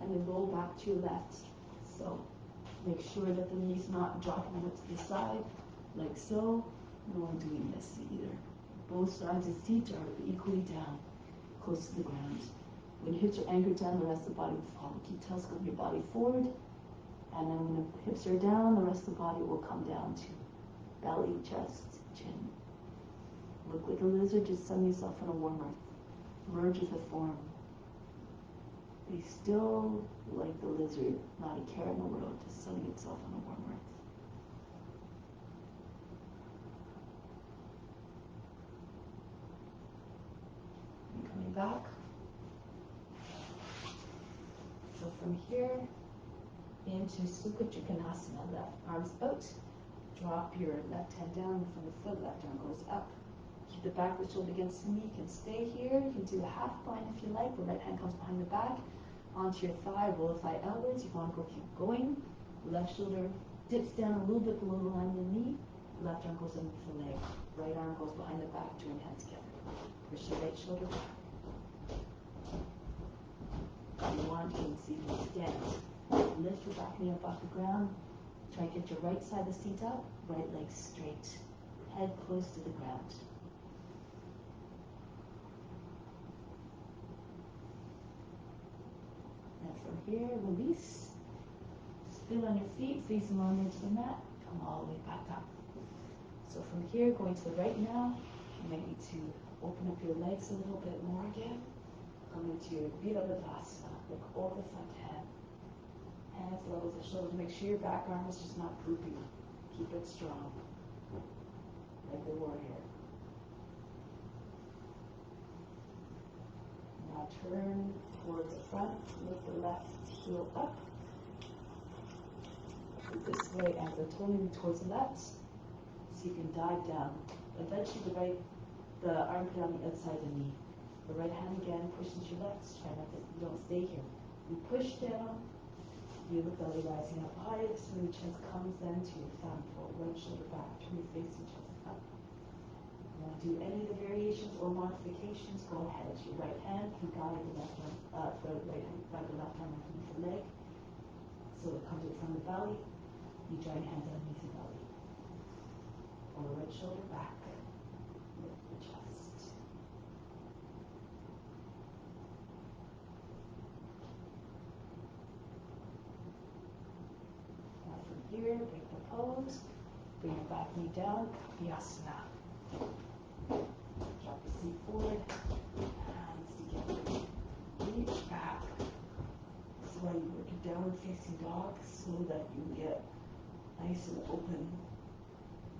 and then roll back to your left. So make sure that the knee's not dropping to the side, like so. No one doing this either. Both sides of the feet are equally down, close to the ground. When your hips are anchored down, the rest of the body will follow. Keep telescoping your body forward. And then when the hips are down, the rest of the body will come down to belly, chest, chin. Look like a lizard, just sun yourself in a warm earth. Merge with the form. Be still like the lizard, not a care in the world, just sunning itself in a warm earth. And coming back. So from here, into Sukha Trikonasana, left arms out, Drop your left hand down from the foot, left arm goes up. Keep the back of the shoulder against the knee. You can stay here. You can do a half bind if you like. The right hand comes behind the back, onto your thigh, roll the thigh outwards. You want to go, keep going. Left shoulder dips down a little bit below the line of the knee. Left arm goes underneath the leg. Right arm goes behind the back, join hands together. Push your right shoulder back. If you want, you can see you extend. Lift your back knee up off the ground. Try to get your right side of the seat up, right leg straight. Head close to the ground. And from here, release. Spin on your feet, facing on into the mat. Come all the way back up. So from here, going to the right now, you might need to open up your legs a little bit more again. Come into your Virabhadasana. Look over the front hand. Hands level with the shoulder. Make sure your back arm is just not droopy. Keep it strong. Like the warrior. Now turn towards the front. Lift the left heel up. This way, ankle totally towards the left. So you can dive down. Eventually the armpit on the outside of the knee. The right hand again pushes your left. Try not to, you don't stay here. You push down. Feel the belly rising up high. So the chest comes then to your thumb. Pull right shoulder back. Turn your face and chest up. You want to do any of the variations or modifications? Go ahead. Your right hand can guide the left arm, guide the left arm underneath the leg. So it comes from the belly. You join hands underneath the belly. Or right shoulder back. Lift the chest. Now from here, break the pose. Bring your back knee down. Asana. Drop the seat forward. Hands together. Reach back. This is why you work your downward facing dog so that you get nice and open.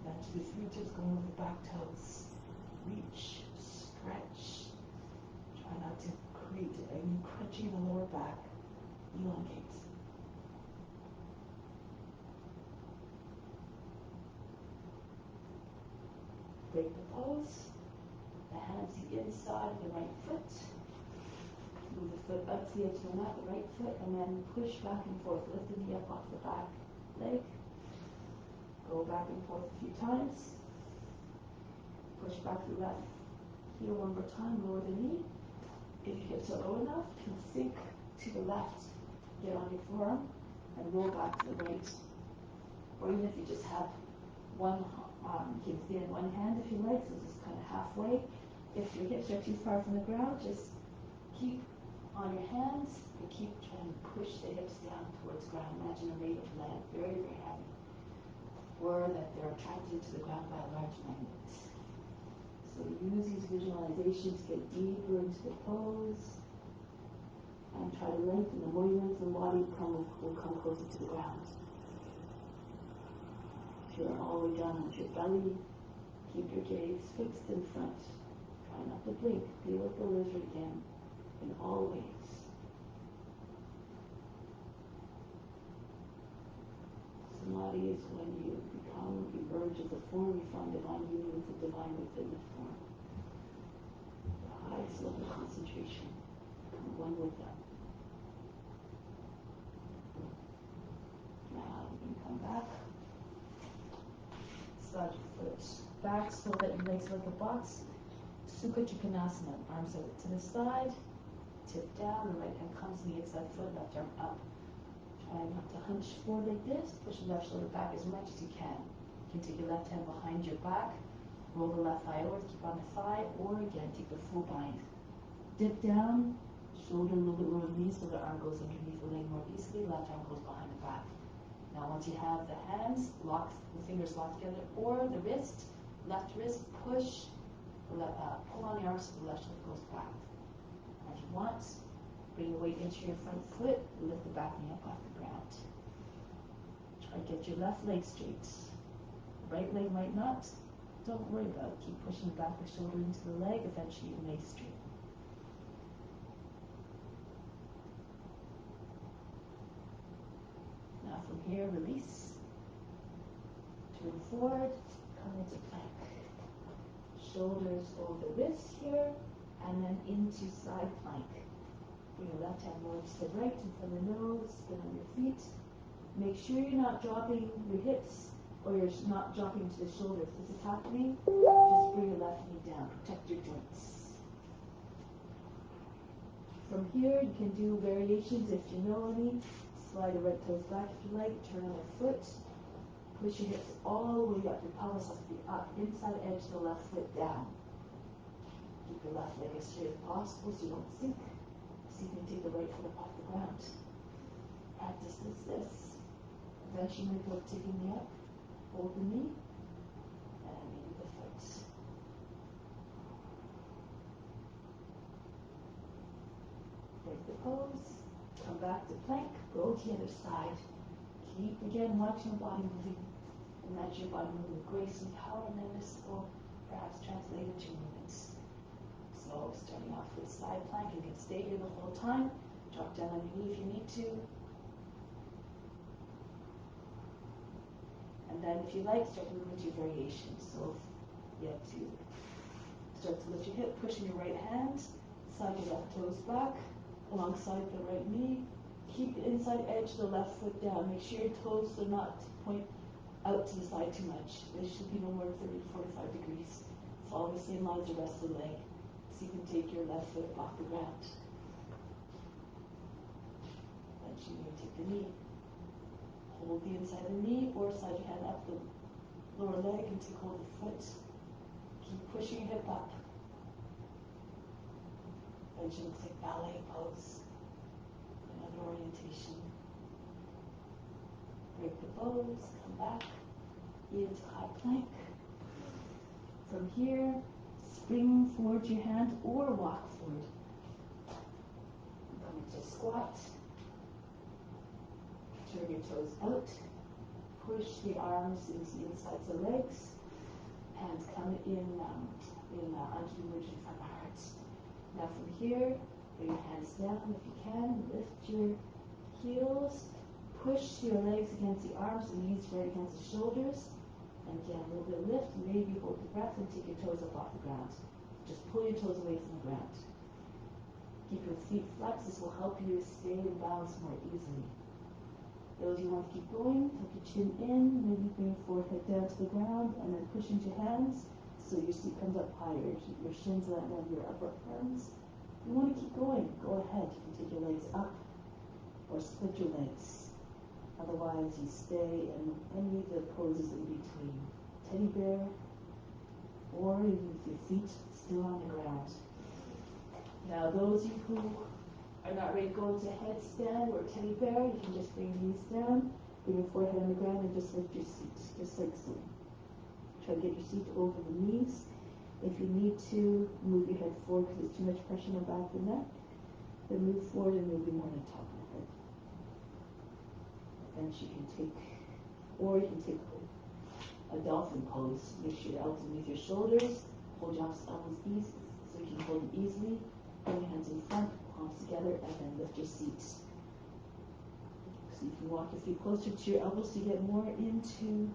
Eventually, fingertips going over the back toes. Reach, stretch. Try not to create any crunching in the lower back. Elongate. Break the pose. The hands to the inside of the right foot. Move the foot up to the edge of the mat, the right foot, and then push back and forth. Lift the knee up off the back leg. Go back and forth a few times. Push back the left heel one more time, lower the knee. If your hips are low enough, you can sink to the left, get on your forearm, and roll back to the right. Or even if you just have one, you can stay in one hand if you like, so just kind of halfway. If your hips are too far from the ground, just keep on your hands and keep trying to push the hips down towards ground. Imagine a native land, very, very heavy. Or that they're attracted to the ground by a large magnet. So use these visualizations, get deeper into the pose, and try to lengthen. The more you lengthen the body, will come closer to the ground. If you're all the way down with your belly, keep your gaze fixed in front. Try not to blink. Be like the lizard again, in all ways. Samadhi is when you emerge as a form, you find divine union with the divine within the form. The highest level of concentration. Become one with them. Now you can come back. Slide your foot back so that your legs like a box. Sukha Trikonasana. Arms out to the side. Tip down. The right hand comes to the inside foot. Left arm up. Try not to hunch forward like this. Push your left shoulder back as much as you can. You can take your left hand behind your back. Roll the left thigh over, keep on the thigh, or again, take the full bind. Dip down, shoulder a little bit lower than the knee so the arm goes underneath the leg more easily. Left arm goes behind the back. Now once you have the hands, lock the fingers locked together, or the wrist, left wrist, push, pull on the arm so the left shoulder goes back. As you want, bring your weight into your front foot, lift the back knee up off the ground. Try to get your left leg straight. Right leg might not. Don't worry about it. Keep pushing back the shoulder into the leg. Eventually you lay straight. Now from here, release. Move forward, come into plank. Shoulders over the wrists here, and then into side plank. Bring your left hand more to the right in front of the nose, spin on your feet. Make sure you're not dropping your hips or you're not dropping to the shoulders. If this is happening, just bring your left knee down. Protect your joints. From here, you can do variations if you know any. Slide the right toes back if you like. Turn on your foot. Push your hips all the way up. Your pelvis has to be up. Inside edge of the left foot down. Keep your left leg as straight as possible so you don't sink. So you can take the right foot up off the ground. Practice this. Eventually you might go taking the up. Hold the knee. And maybe the foot. Break the pose. Come back to plank. Go to the other side. Keep again watching your body moving. Imagine your body moving with grace and power, and then this will perhaps translate into movements. So starting off with side plank, you can stay here the whole time. Drop down on your knee if you need to. And then if you like, start moving into your variations. So you have to start to lift your hip, pushing your right hand, slide your left toes back, alongside the right knee. Keep the inside edge of the left foot down. Make sure your toes do not point out to the side too much. They should be no more than 30 to 45 degrees. Follow the same line as the rest of the leg. So you can take your left foot off the ground. Then you may take the knee. Hold the inside of the knee or slide your hand up the lower leg and take hold of the foot. Keep pushing your hip up. Benji looks like ballet pose. Another orientation. Break the pose, come back into high plank. From here, spring forward your hand or walk forward. Come into squat. Turn your toes out. Push the arms into the insides of the legs. Hands come in under the bridge in front of the heart. Now from here, bring your hands down if you can. Lift your heels. Push your legs against the arms and knees right against the shoulders. And again, a little bit of lift. Maybe hold the breath and take your toes up off the ground. Just pull your toes away from the ground. Keep your feet flexed. This will help you stay in balance more easily. Those you want to keep going, tuck your chin in, maybe bring your forehead down to the ground, and then push into your hands so your seat comes up higher. Your shins land on your upper arms. You want to keep going, go ahead. You can take your legs up or split your legs. Otherwise, you stay in any of the poses in between. Teddy bear, or even with your feet still on the ground. Now, those of you who are not ready to go into headstand or teddy bear, you can just bring your knees down, bring your forehead on the ground, and just lift your seat, just like so. Try to get your seat over the knees. If you need to move your head forward because there's too much pressure on the back of the neck, then move forward and move more on the top of the head. And you can take, or you can take a dolphin pose. Make sure your elbows beneath your shoulders, hold your elbows easy, so you can hold them easily. Bring your hands in front, palms together, and then lift your seat. So you can walk your feet closer to your elbows to get more into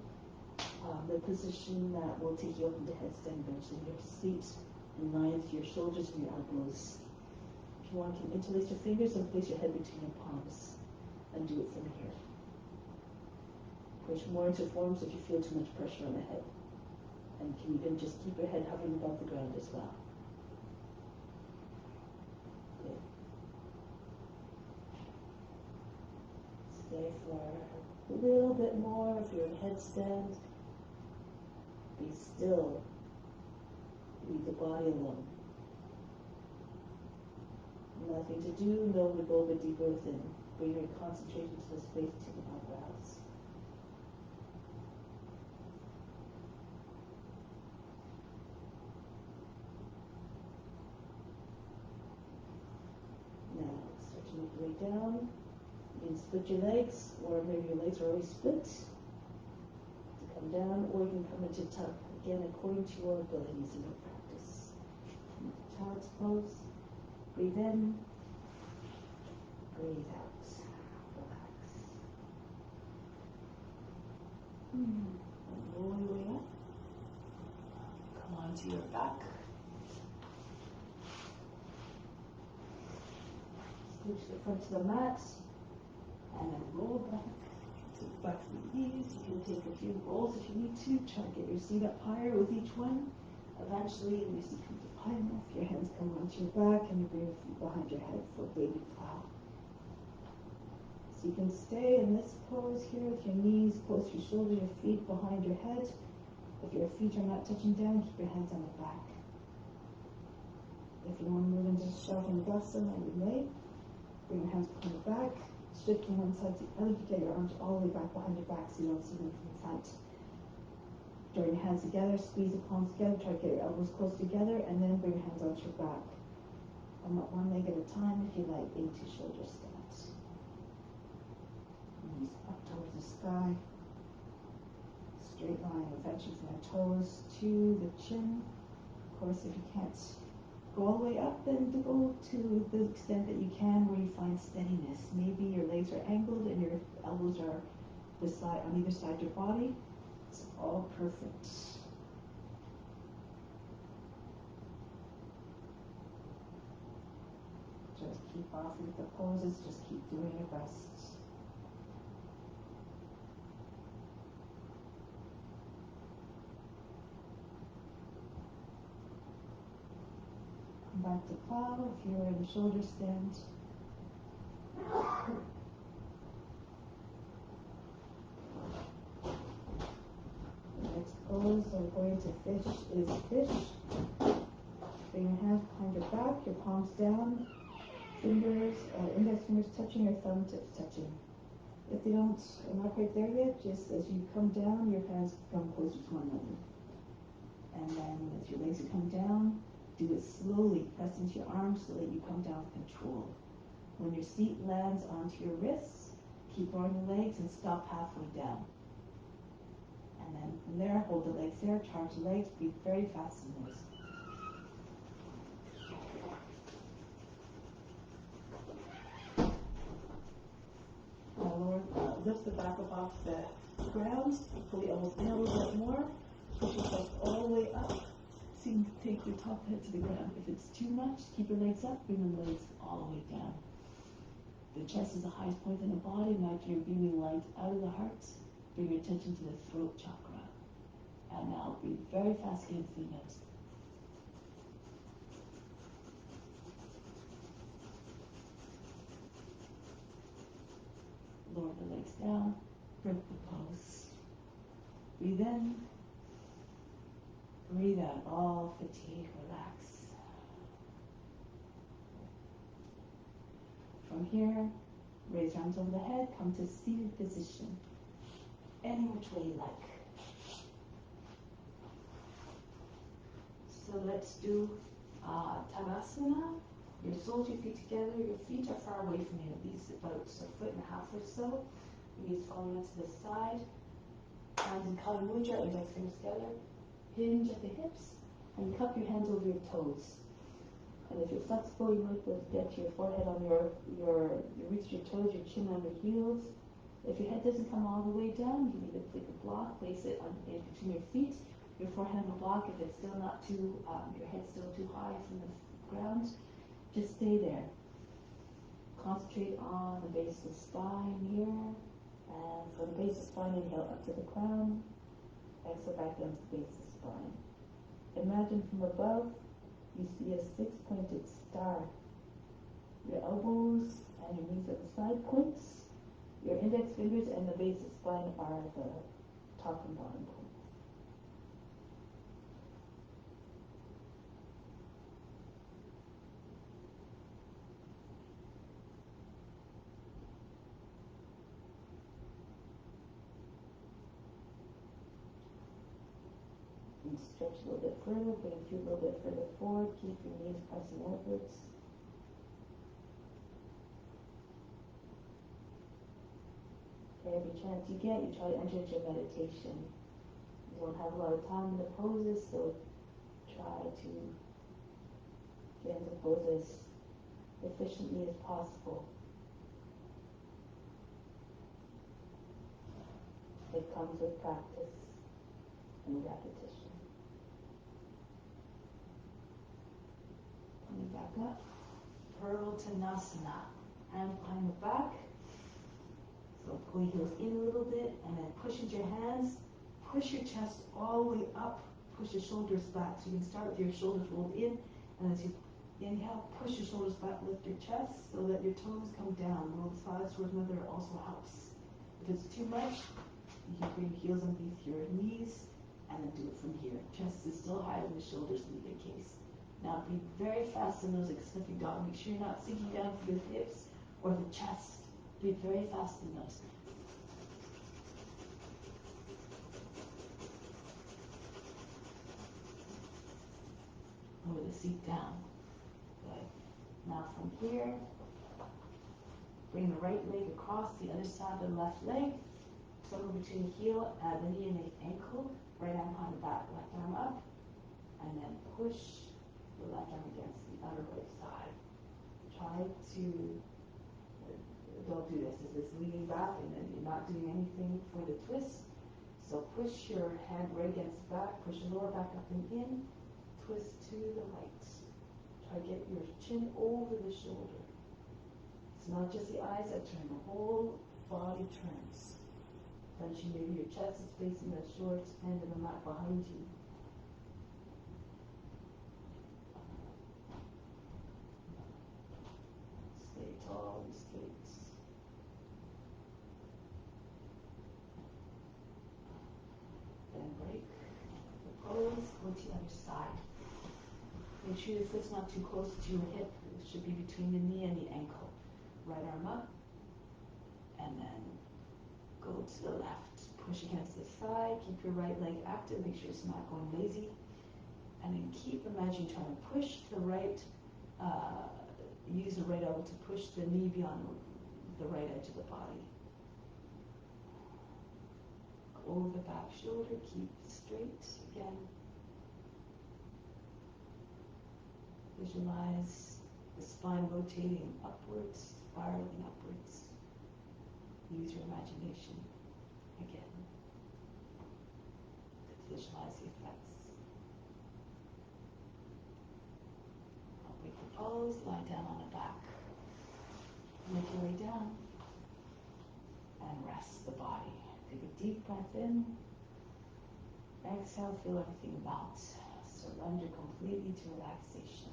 the position that will take you up into headstand eventually. Your feet in line with your shoulders and your elbows. If you want, you can interlace your fingers and place your head between your palms and do it from here. Push more into forms if you feel too much pressure on the head. And you can even just keep your head hovering above the ground as well. Good. Stay for a little bit more if you're in headstand. Be still. Leave the body alone. Nothing to do, no one to go a bit deeper within. Bring your concentration to the space between your eyebrows. Now, start to make your way down. You can split your legs, or maybe your legs are already split. To come down, or you can come into tuck. Again, according to your abilities and your practice. Child's pose. Breathe in. Breathe out. Relax. And roll onto your back. Scooch the front to the mat, and then roll back to the back of the knees. You can take a few rolls if you need to. Try to get your seat up higher with each one. Eventually, when your seat comes up high enough, your hands come onto your back and you bring your feet behind your head for baby plow. So you can stay in this pose here with your knees close to your shoulders, your feet behind your head. If your feet are not touching down, keep your hands on the back. If you want to move into Shavasana on your leg, bring your hands behind your back, shift from one side to the other to get your arms all the way back behind your back so you don't see them from the front. Join your hands together, squeeze the palms together, try to get your elbows close together, and then bring your hands onto your back. And one leg at a time, if you like, into shoulder stance. Knees up towards the sky. Straight line, eventually from the toes to the chin. Of course, if you can't go all the way up, then to go to the extent that you can where you find steadiness. Maybe your legs are angled and your elbows are on either side of your body. It's all perfect. Just keep off with the poses, just keep doing your best. Come back to plow if you're in the shoulder stand. So we're going to fish is fish. Bring your hands behind your back, your palms down, index fingers touching, your thumb tips touching. If they are not quite there yet, just as you come down, your hands come closer to one another. And then as your legs come down, do it slowly. Press into your arms so that you come down with control. When your seat lands onto your wrists, keep rolling the legs and stop halfway down. And then from there, hold the legs there, charge the legs, breathe very fast and loose. Lift the back up off the ground, pull the elbows in a little bit more, push yourself all the way up. So you can take your top head to the ground. If it's too much, keep your legs up, bring the legs all the way down. The chest is the highest point in the body. Imagine you're beaming light out of the heart. Bring your attention to the throat chakra. And now breathe very fast in through the nose. Lower the legs down. Break the pose. Breathe in. Breathe out. All fatigue, relax. From here, raise your arms over the head. Come to seated position. Any which way you like. So let's do Tadasana. Your soles, your feet together. Your feet are far away from you, at least about a foot and a half or so. Your knees falling onto the side. Hands in Kali Mudra, index fingers together. Hinge at the hips, and cup your hands over your toes. And if you're flexible, you might be able to get your forehead on your reach your toes, your chin on your heels. If your head doesn't come all the way down, you need to take a block, place it in between your feet. Your forehead on the block. If it's still not too, your head's still too high from the ground, just stay there. Concentrate on the base of the spine here. And from the base of the spine, inhale up to the crown. Exhale back down to the base of the spine. Imagine from above, you see a 6-pointed star. Your elbows and your knees are the side points. Your index fingers and the base of the spine are the top and bottom points. And stretch a little bit further, bring your feet a little bit further forward, keep your knees pressing outwards. Every chance you get, you try to enter into meditation. You don't have a lot of time in the poses, so try to get into poses efficiently as possible. It comes with practice and repetition. Coming back up. Purvottanasana. Hand behind the back. So pull your heels in a little bit and then push into your hands. Push your chest all the way up. Push your shoulders back. So you can start with your shoulders rolled in, and as you inhale, push your shoulders back, lift your chest so that your toes come down. Roll the sides towards mother also helps. If it's too much, you can bring your heels underneath your knees and then do it from here. Chest is still higher than the shoulders in either case. Now breathe very fast in those like sniffing dog. Make sure you're not sinking down through the hips or the chest. Breathe very fast in those. Lower the seat down. Good. Now from here, bring the right leg across the other side of the left leg. Somewhere between the heel, the knee and the ankle. Right arm behind the back, left arm up. And then push the left arm against the other right side. Try to, don't do this. This is leaning back and then you're not doing anything for the twist. So push your hand right against the back. Push your lower back up and in. Twist to the right. Try to get your chin over the shoulder. It's not just the eyes that turn, the whole body turns. Eventually maybe your chest is facing the short end of the mat behind you. Stay tall and straight. Then break the pose, go to the other side. Make sure your foot's not too close to your hip. It should be between the knee and the ankle. Right arm up. And then go to the left. Push against the side. Keep your right leg active. Make sure it's not going lazy. And then keep imagining trying to push the right, use the right elbow to push the knee beyond the right edge of the body. Over the back shoulder. Keep straight again. Visualize the spine rotating upwards, spiraling upwards. Use your imagination again to visualize the effects. I'll break the pose, lie down on the back. Make your way down and rest the body. Take a deep breath in. Exhale, feel everything melt. Surrender completely to relaxation.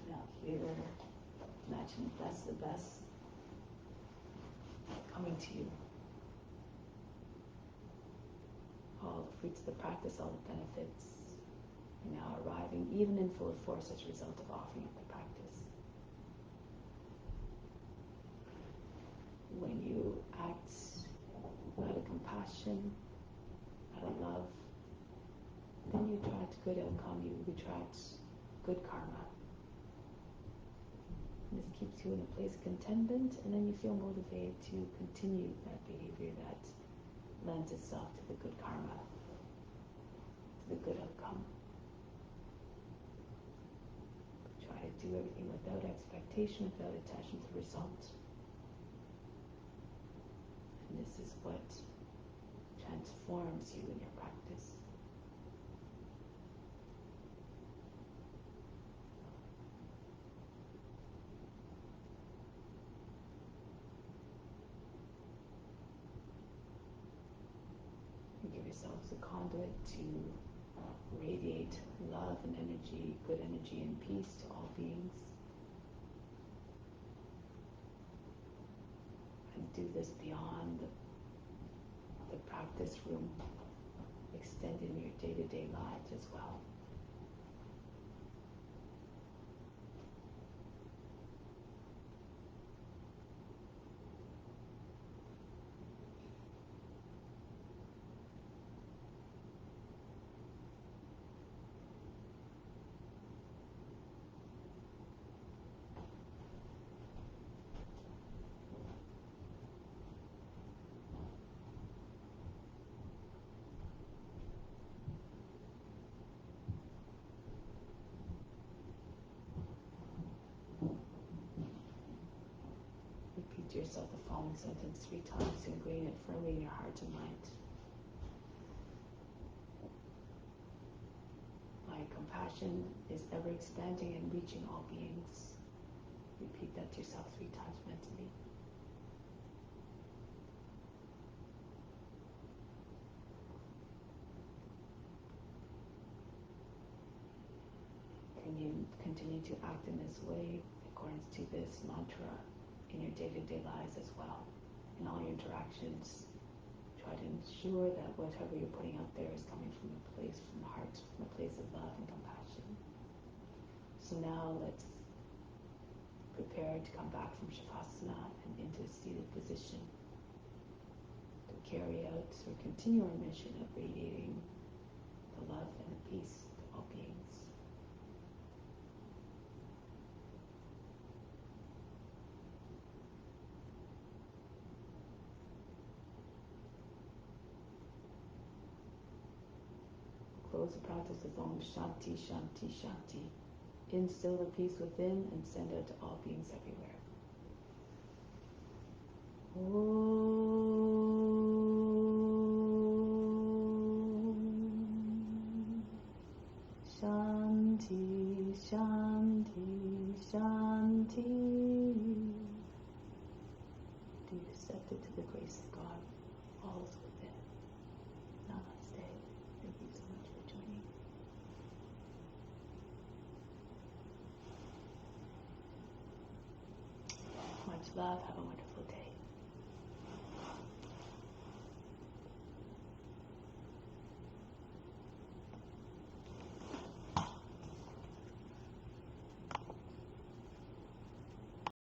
Now here, imagine the best coming to you. All the fruits of the practice, all the benefits, now arriving even in full force as a result of offering up the practice. When you act out of compassion, out of love, then you attract good outcome, you attract good karma. This keeps you in a place of contentment, and then you feel motivated to continue that behavior that lends itself to the good karma, to the good outcome. Try to do everything without expectation, without attachment to result. And this is what transforms you in your practice. Give yourselves a conduit to radiate love and energy, good energy and peace to all beings. And do this beyond the practice room, extend in your day-to-day lives as well. Repeat to yourself the following sentence 3 times, ingraining it firmly in your heart and mind. compassion is ever expanding and reaching all beings. Repeat that to yourself 3 times mentally. Can you continue to act in this way in accordance to this mantra in your day-to-day lives as well? In all your interactions, try to ensure that whatever you're putting out there is coming from a place, from the heart, from a place of love and compassion. So now let's prepare to come back from Shavasana and into a seated position to carry out or continue our mission of radiating the love and the peace to all beings. Close the practice with Om Shanti, Shanti, Shanti. Instill the peace within and send it to all beings everywhere. Om Shanti, Shanti, Shanti. Do you accept it to the grace of God? All is within. Namaste. Thank you so much for joining. Much love. Have a wonderful day.